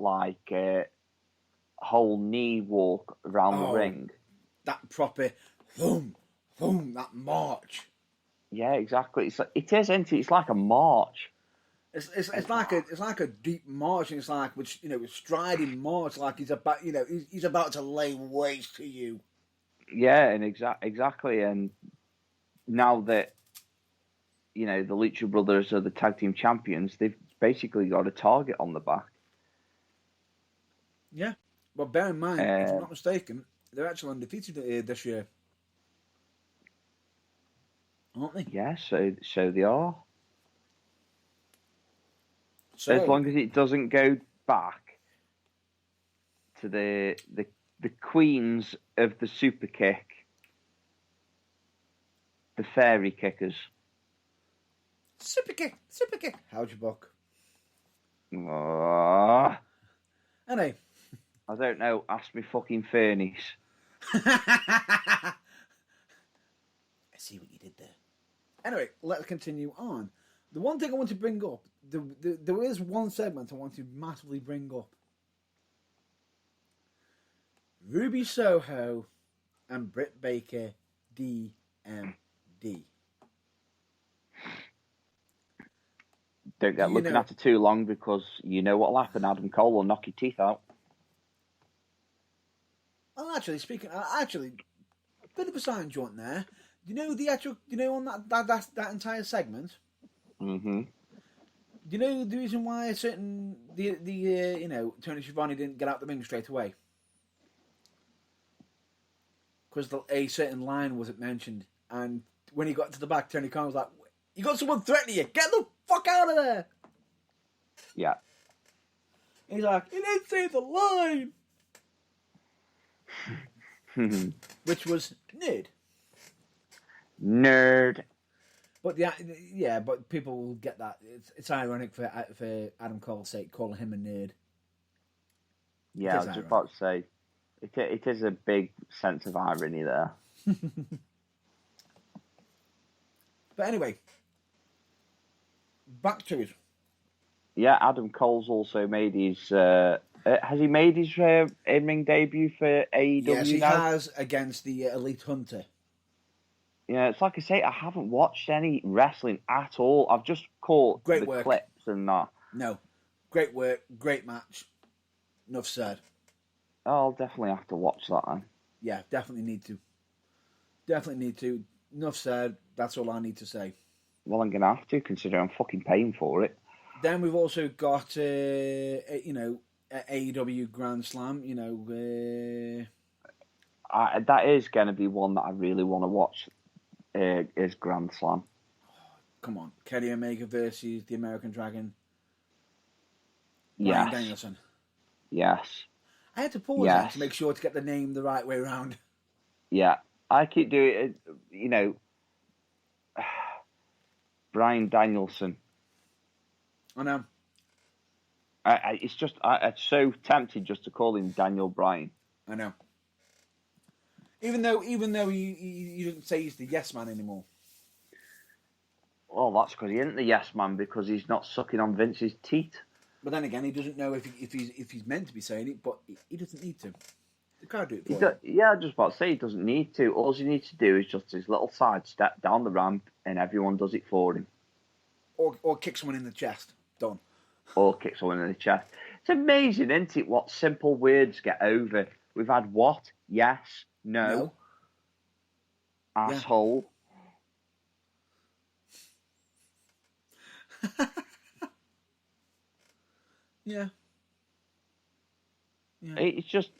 whole knee walk around the ring. That
proper, boom, boom, that march.
Yeah, exactly. It is, isn't it? It's like a march.
It's like a deep march, and it's like with striding march, like he's about he's about to lay waste to you.
Yeah, and exactly. And now that the Lucha Brothers are the tag team champions, they've basically got a target on the back.
Yeah, but bear in mind, if I'm not mistaken, they're actually undefeated this year, aren't they?
Yeah, so they are.
So,
as long as it doesn't go back to the queens of the super kick, the fairy kickers.
Super kick, super kick. How'd you book?
Oh,
Anyway.
I don't know. Ask me fucking furnace.
I see what you did there. Anyway, let's continue on. The one thing I want to bring up, there is one segment I want to massively bring up. Ruby Soho and Britt Baker, DMD.
Don't get looking at it too long because you know what'll happen. Adam Cole will knock your teeth out.
Well, actually, a bit of a sign joint there. You know on that entire segment.
Mm-hmm.
Do you know the reason why Tony Schiavone didn't get out the ring straight away? Because a certain line wasn't mentioned, and when he got to the back, Tony Khan was like, "You got someone threatening you! Get the fuck out of there!"
Yeah.
And he's like, "He didn't say the line," which was
nerd.
But but people will get that. It's ironic for Adam Cole's sake, calling him a nerd.
Yeah, I was just about to say, it is a big sense of irony there.
But anyway, back to it.
Yeah, Adam Cole's also made his. Has he made his in-ring debut for AEW?
Yes, he
now?
has against the Elite Hunter.
Yeah, it's like I say, I haven't watched any wrestling at all. I've just caught the clips and that.
No, great work, great match. Enough said.
I'll definitely have to watch that then.
Yeah, definitely need to. Definitely need to. Enough said. That's all I need to say.
Well, I'm going to have to, considering I'm fucking paying for it.
Then we've also got, AEW Grand Slam.
That is going to be one that I really want to watch. Is Grand Slam.
Come on, Kenny Omega versus the American Dragon.
Yes.
Bryan Danielson.
Yes.
I had to pause that to make sure to get the name the right way around.
Yeah, I keep doing it. Bryan Danielson.
I know.
It's just I'm so tempted just to call him Daniel Bryan.
I know. Even though he doesn't say he's the yes man anymore.
Well, that's because he isn't the yes man because he's not sucking on Vince's teeth.
But then again, he doesn't know if he's meant to be saying it, but he doesn't need to. The crowd do it for him.
Yeah, I was just about to say he doesn't need to. All he needs to do is just his little side step down the ramp, and everyone does it for him.
Or kick someone in the chest. Done.
Or kick someone in the chest. It's amazing, isn't it? What simple words get over. We've had what? Yes. No. Asshole.
Yeah.
It's just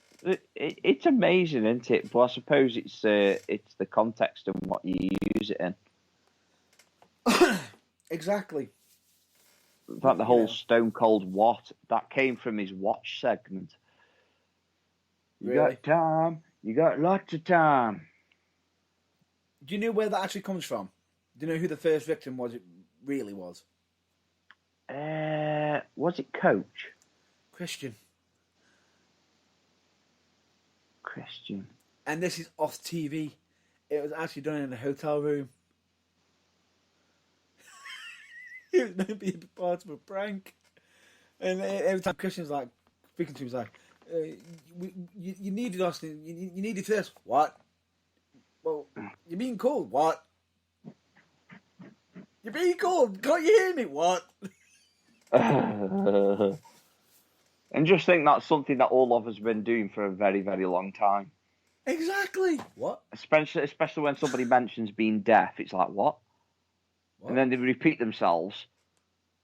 it's amazing, isn't it? But I suppose it's the context and what you use it in.
Exactly.
In fact, the whole Stone Cold what that came from his watch segment. You got time. You got lots of time.
Do you know where that actually comes from? Do you know who the first victim was? It really was.
Was it Coach?
Christian. And this is off TV. It was actually done in a hotel room. It was meant to be part of a prank. And every time Christian's like, speaking to him, he's like, you needed us, you needed this. What? Well, you're being called. What? You're being called. Can't you hear me? What?
And just think that's something that all of us have been doing for a very, very long time.
Exactly. What?
Especially when somebody mentions being deaf, it's like, what? And then they repeat themselves.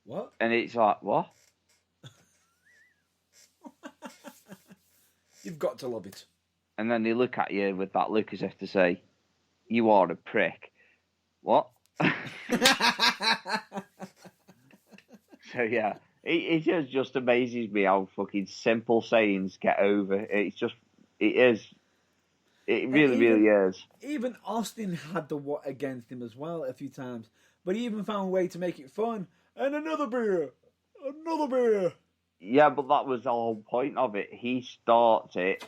What?
And it's like, what?
You've got to love it.
And then they look at you with that look as if to say, you are a prick. What? So, yeah, It just amazes me how fucking simple sayings get over. It is. It really, really is.
Even Austin had the what against him as well a few times, but he even found a way to make it fun. And another beer, another beer.
Yeah, but that was the whole point of it. He starts it,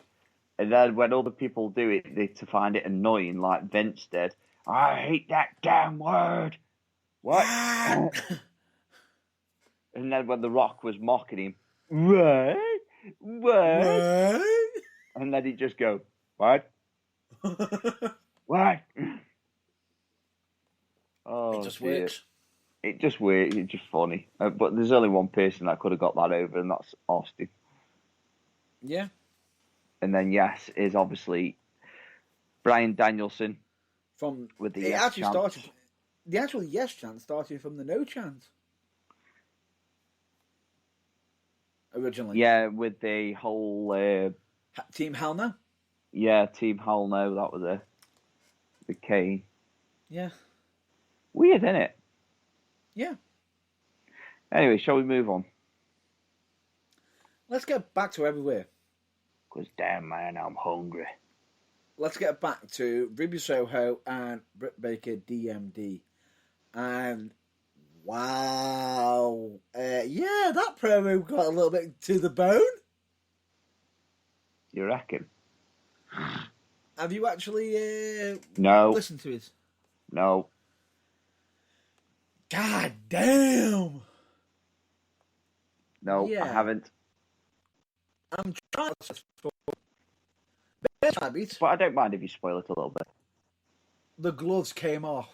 and then when other people do it, they to find it annoying, like Vince did. I hate that damn word. What? And then when The Rock was mocking him, what?
What?
And then he'd just go, what? What? Oh,
It just
dear.
works.
It just works. It's just funny. But there's only one person that could have got that over, and that's Austin.
Yeah.
And then yes is obviously Bryan Danielson
From
with the
it
yes
actually
chant.
started. The actual yes chant started from the no chant. Originally.
Yeah, with the whole
Team Hell No.
Team Hell No, that was it. The Kane.
Yeah.
Weird, isn't it?
Yeah.
Anyway, shall we move on?
Let's get back to everywhere.
Because damn man, I'm hungry.
Let's get back to Ruby Soho and Britt Baker DMD. And wow. Yeah, that promo got a little bit to the bone.
You reckon?
Have you actually
No.
listened to it?
No.
God damn.
No,
Yeah.
I haven't.
I'm trying to
But I don't mind if you spoil it a little bit.
the gloves came off.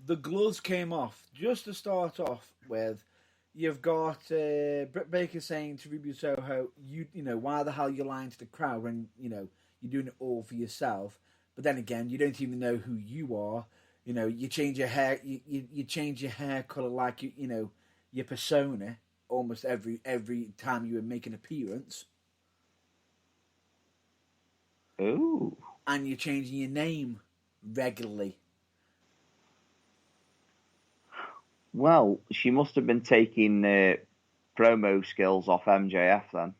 The gloves came off. Just to start off with, you've got Britt Baker saying to Ruby Soho, you know, why the hell you're lying to the crowd when, you know, you're doing it all for yourself. But then again, you don't even know who you are. You know, you change your hair, you change your hair color like you know, your persona almost every time you make an appearance.
Ooh.
And you're changing your name regularly.
Well, she must have been taking promo skills off MJF then.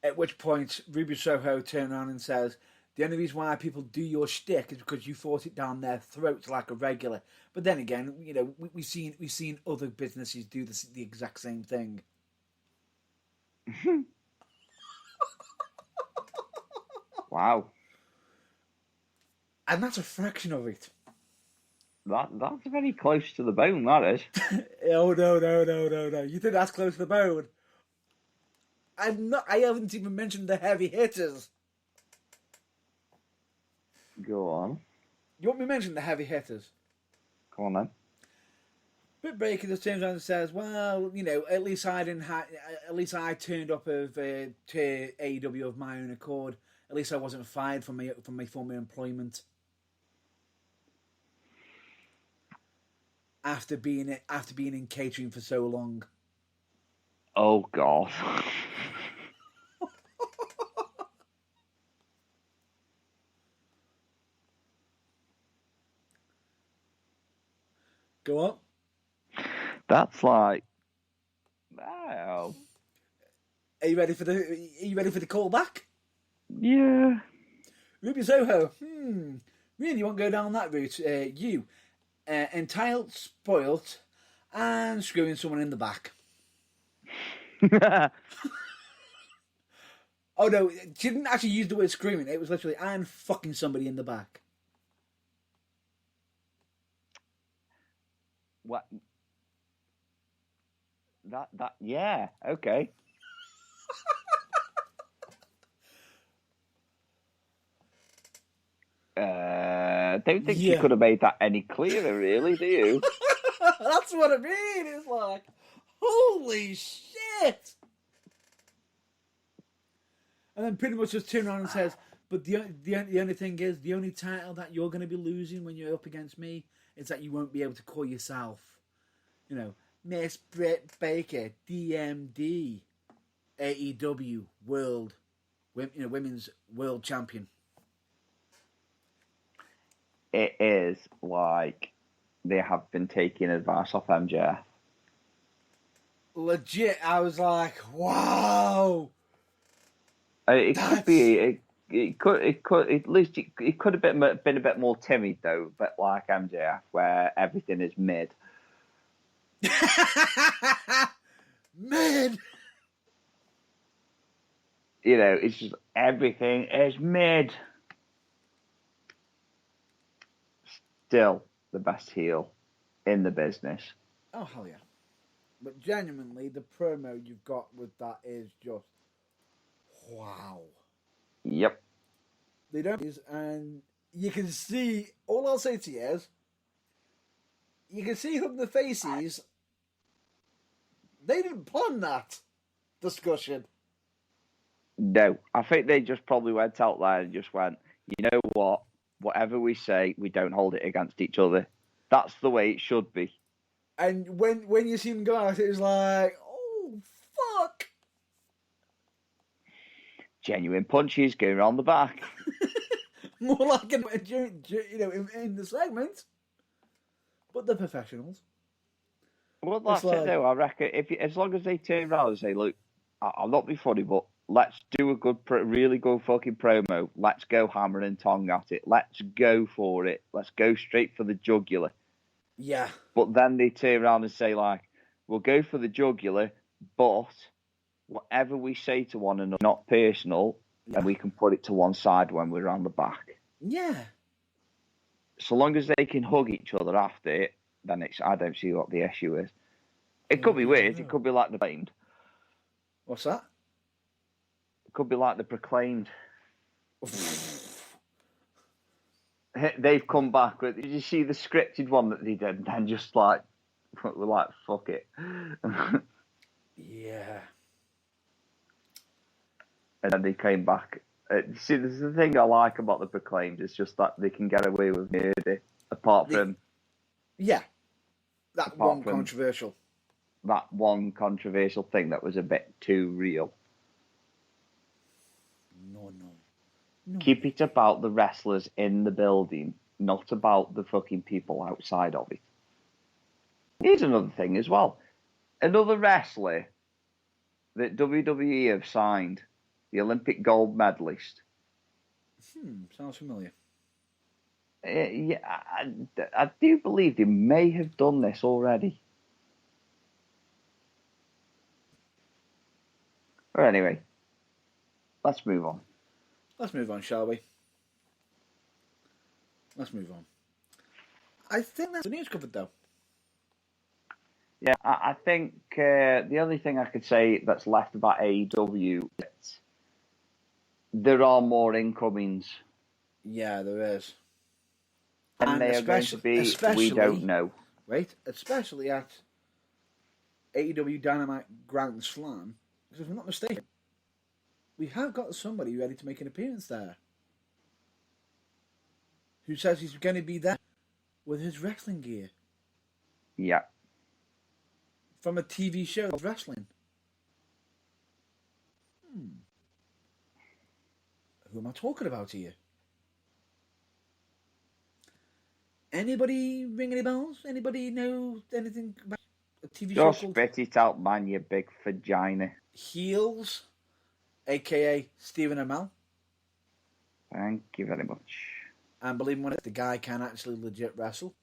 At which point, Ruby Soho turned around and says, the only reason why people do your shtick is because you force it down their throats like a regular. But then again, you know, we've seen other businesses do the exact same thing.
Wow.
And that's a fraction of it.
That's very close to the bone, that is.
Oh, no. You think that's close to the bone? I haven't even mentioned the heavy hitters.
Go on.
You want me to mention the heavy hitters?
Come on then.
Britt Baker just turns around and says, "Well, you know, at least I turned up to AEW of my own accord. At least I wasn't fired from my former employment after being in catering for so long."
Oh God.
Go on.
That's like, wow.
Are you ready for the callback?
Yeah.
Ruby Soho. Really won't go down that route. You entitled, spoilt, and screwing someone in the back. Oh no, she didn't actually use the word screaming. It was literally, "I'm fucking somebody in the back."
What? That yeah, okay. Don't think you could have made that any clearer, really, do you?
That's what I mean. It's like, holy shit! And then pretty much just turns around and says, "But the only thing is, the only title that you're going to be losing when you're up against me is that you won't be able to call yourself, you know, Miss Britt Baker, DMD, AEW World, Women's World Champion."
It is like they have been taking advice off MJF.
Legit, I was like, wow.
It could be. It could at least it could have been a bit more timid though, but like MJF, where everything is mid.
Mid.
You know, it's just everything is mid. Still the best heel in the business.
Oh hell yeah! But genuinely, the promo you've got with that is just wow.
Yep.
They don't, and you can see. All I'll say to you is, you can see from the faces, they didn't plan that discussion.
No, I think they just probably went out there and just went, you know what? Whatever we say, we don't hold it against each other. That's the way it should be.
And when you see them go out, it was like, oh fuck!
Genuine punches going around the back.
More like in the segment. But they're professionals.
Well, that's it though. I reckon as long as they turn around and say, look, I'll not be funny, but let's do a good, really good fucking promo. Let's go hammer and tong at it. Let's go for it. Let's go straight for the jugular.
Yeah.
But then they turn around and say, like, we'll go for the jugular, but whatever we say to one another, not personal, and we can put it to one side when we're on the back.
Yeah.
So long as they can hug each other after it, then I don't see what the issue is. It could be weird. It could be like the Proclaimed.
What's that?
It could be like the Proclaimed. They've come back. Did you see the scripted one that they did? And then just like, we're like, fuck it.
Yeah.
And then they came back. See, this is the thing I like about the Proclaimed. It's just that they can get away with murder. Apart from...
Yeah. That one controversial.
That one controversial thing that was a bit too real.
No.
Keep it about the wrestlers in the building, not about the fucking people outside of it. Here's another thing as well. Another wrestler that WWE have signed, the Olympic gold medalist.
Sounds familiar.
Yeah, I do believe they may have done this already. But anyway, let's move on.
Let's move on, shall we? Let's move on. I think that's the news covered, though.
Yeah, I think the only thing I could say that's left about AEW is there are more incomings.
Yeah, there is.
And they are going to be, we don't know.
Right? Especially at AEW Dynamite Grand Slam, because if I'm not mistaken, we have got somebody ready to make an appearance there who says he's going to be there with his wrestling gear.
Yeah.
From a TV show of wrestling. Who am I talking about here? Anybody ring any bells? Anybody know anything about a TV show
Just
called
spit it out, man, you big vagina.
Heels, a.k.a. Stephen Amell?
Thank you very much.
And believe me, the guy can actually legit wrestle.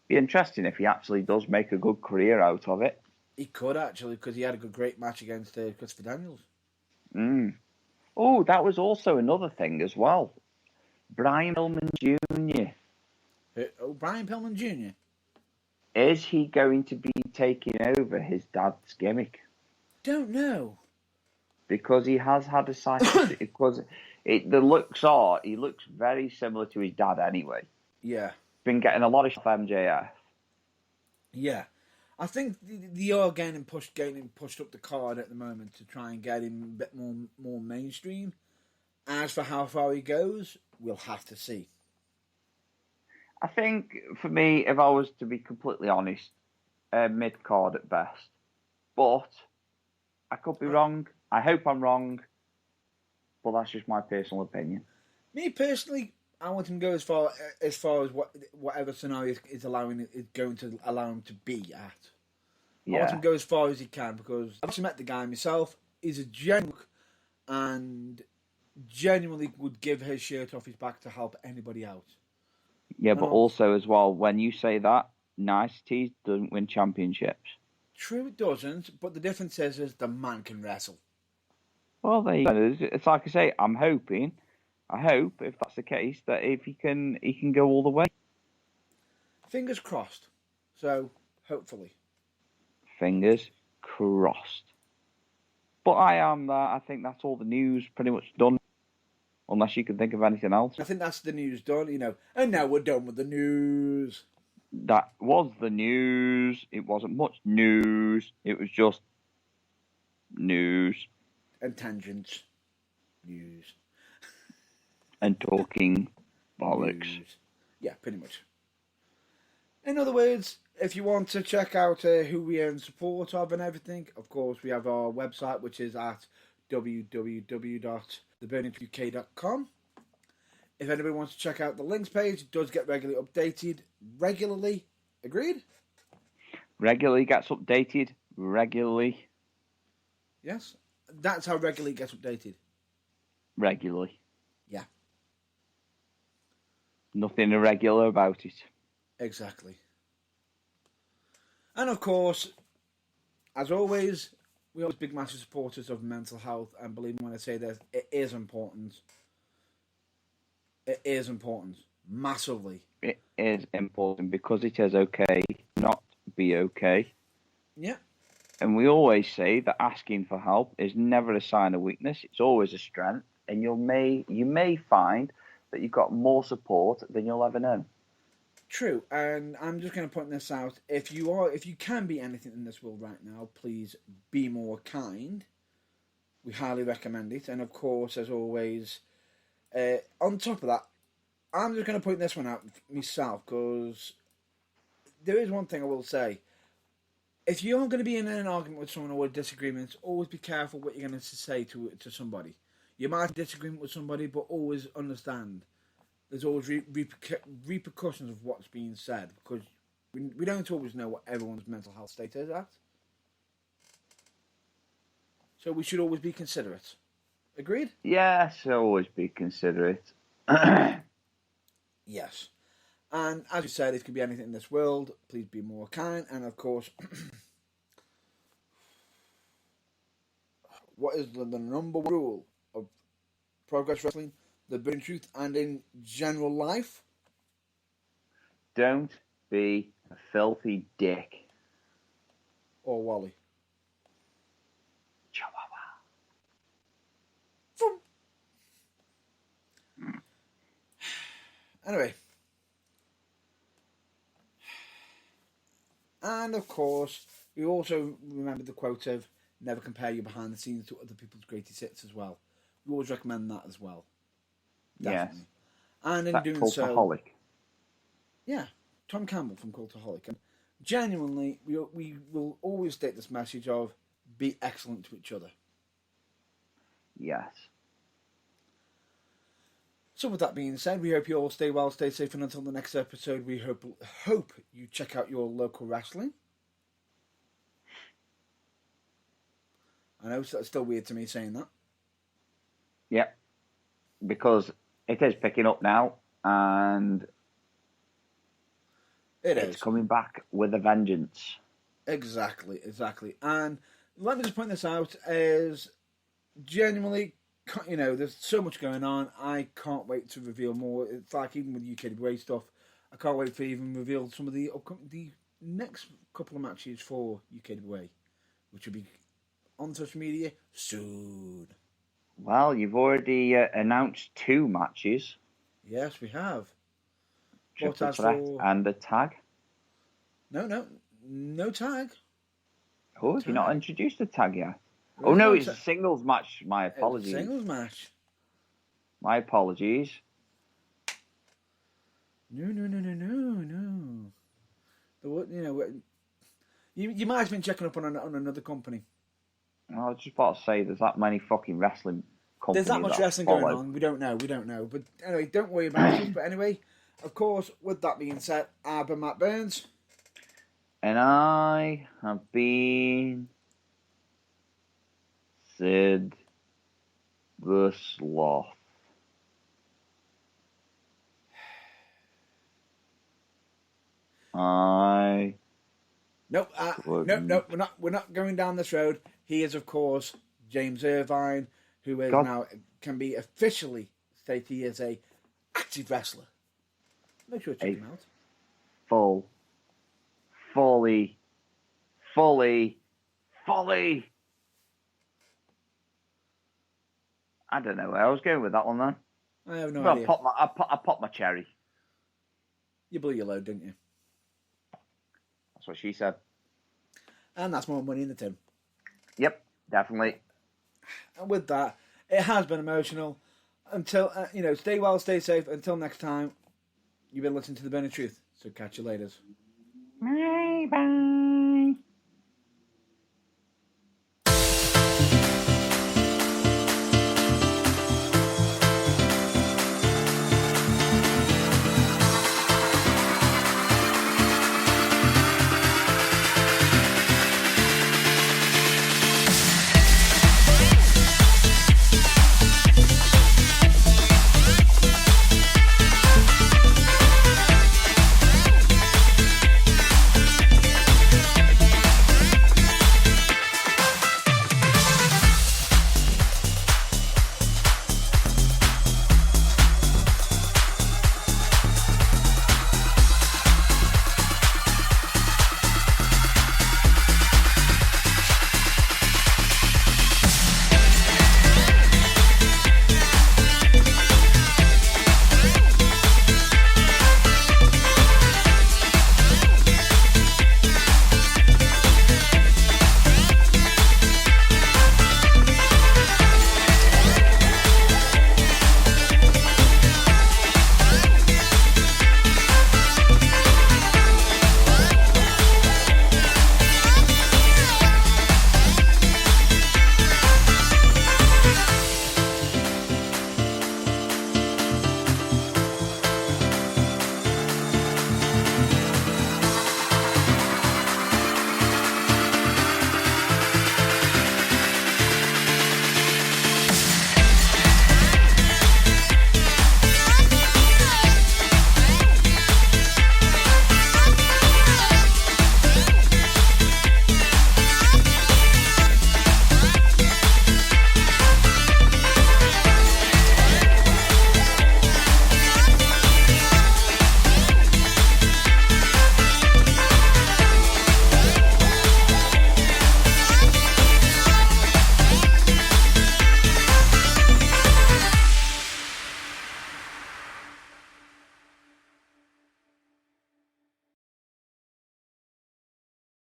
Be interesting if he actually does make a good career out of it.
He could actually, because he had a great match against Christopher Daniels.
Oh, that was also another thing as well. Brian Pillman Jr.
Brian Pillman Jr.?
Is he going to be taking over his dad's gimmick?
Don't know.
Because he has had a psychic... because the looks are... He looks very similar to his dad anyway.
Yeah.
Been getting a lot of MJF.
Yeah. I think they are getting pushed up the card at the moment to try and get him a bit more mainstream. As for how far he goes, we'll have to see.
I think, for me, if I was to be completely honest, mid-card at best. But I could be wrong. I hope I'm wrong. But that's just my personal opinion.
Me personally, I want him to go as far as whatever scenario is going to allow him to be at. I want him to go as far as he can because I've actually met the guy myself. He's a genuine and genuinely would give his shirt off his back to help anybody out.
Yeah, but also as well, when you say that, niceties doesn't win championships.
True, it doesn't. But the difference is the man can wrestle.
Well, there you go. It's like I say. I hope if that's the case that if he can go all the way.
Fingers crossed. So hopefully.
Fingers crossed. But I think that's all the news pretty much done. Unless you can think of anything else.
I think that's the news done, And now we're done with the news.
That was the news. It wasn't much news. It was just news.
And tangents. News.
And talking bollocks.
News. Yeah, pretty much. In other words, if you want to check out who we are in support of and everything, of course, we have our website, which is at www.theburninguk.com. If anybody wants to check out the links page, it does get regularly updated. Regularly. Agreed?
Regularly gets updated. Regularly.
Yes. That's how regularly it gets updated.
Regularly.
Yeah.
Nothing irregular about it.
Exactly. And of course, as always, we're always big massive supporters of mental health, and believe me when I say this, it is important. It is important. Massively.
It is important because it is okay not be okay.
Yeah.
And we always say that asking for help is never a sign of weakness. It's always a strength. And you may find that you've got more support than you'll ever know.
True, and I'm just going to point this out. If you can be anything in this world right now, please be more kind. We highly recommend it. And of course, as always, on top of that, I'm just going to point this one out myself because there is one thing I will say. If you're going to be in an argument with someone or a disagreement, always be careful what you're going to say to somebody. You might have a disagreement with somebody, but always understand there's always repercussions of what's being said because we don't always know what everyone's mental health state is at. So we should always be considerate. Agreed?
Yes, always be considerate.
Yes. And as you said, it could be anything in this world. Please be more kind. And of course, what is the number one rule of Progress Wrestling, the Burning Truth, and in general life?
Don't be a filthy dick.
Or Wally.
Chihuahua.
Anyway. And of course, we also remember the quote of never compare your behind the scenes to other people's greatest hits as well. We always recommend that as well. Definitely.
Yes.
And in
That
doing
cultaholic.
so, yeah, Tom Campbell from Cultaholic. And genuinely, we will always state this message of be excellent to each other.
Yes.
So with that being said, we hope you all stay well, stay safe, and until the next episode, we hope you check out your local wrestling. I know that's still weird to me saying that.
Yep. Because it is picking up now, and it's coming back with a vengeance.
Exactly. And let me just point this out as genuinely, there's so much going on. I can't wait to reveal more. It's like even with UKWA stuff, I can't wait to even reveal some of the next couple of matches for UKWA, which will be on social media soon.
Well, you've already announced 2 matches.
Yes, we have.
Triple threat and a tag.
No tag.
Oh, have you not introduced a tag yet?
There's
no,
no
it's a singles match. My apologies.
Singles match.
My apologies.
No. You might have been checking up on another company.
I was just about to say, there's that many fucking wrestling company.
There's that much
that
wrestling
follow.
going on. We don't know. But anyway, don't worry about it. But anyway, of course, with that being said, I've been Matt Burns.
And I have been Sid the Sloth.
Nope, we're not going down this road. He is, of course, James Irvine, who is now can be officially stated he is a active wrestler. Make sure to check him out.
Fully. I don't know where I was going with that one then.
I have no idea.
I popped my cherry.
You blew your load, didn't you?
That's what she said.
And that's more money in the tin.
Yep, definitely.
And with that, it has been emotional. Until, stay well, stay safe. Until next time, you've been listening to The Burning Truth. So catch you later.
Bye-bye.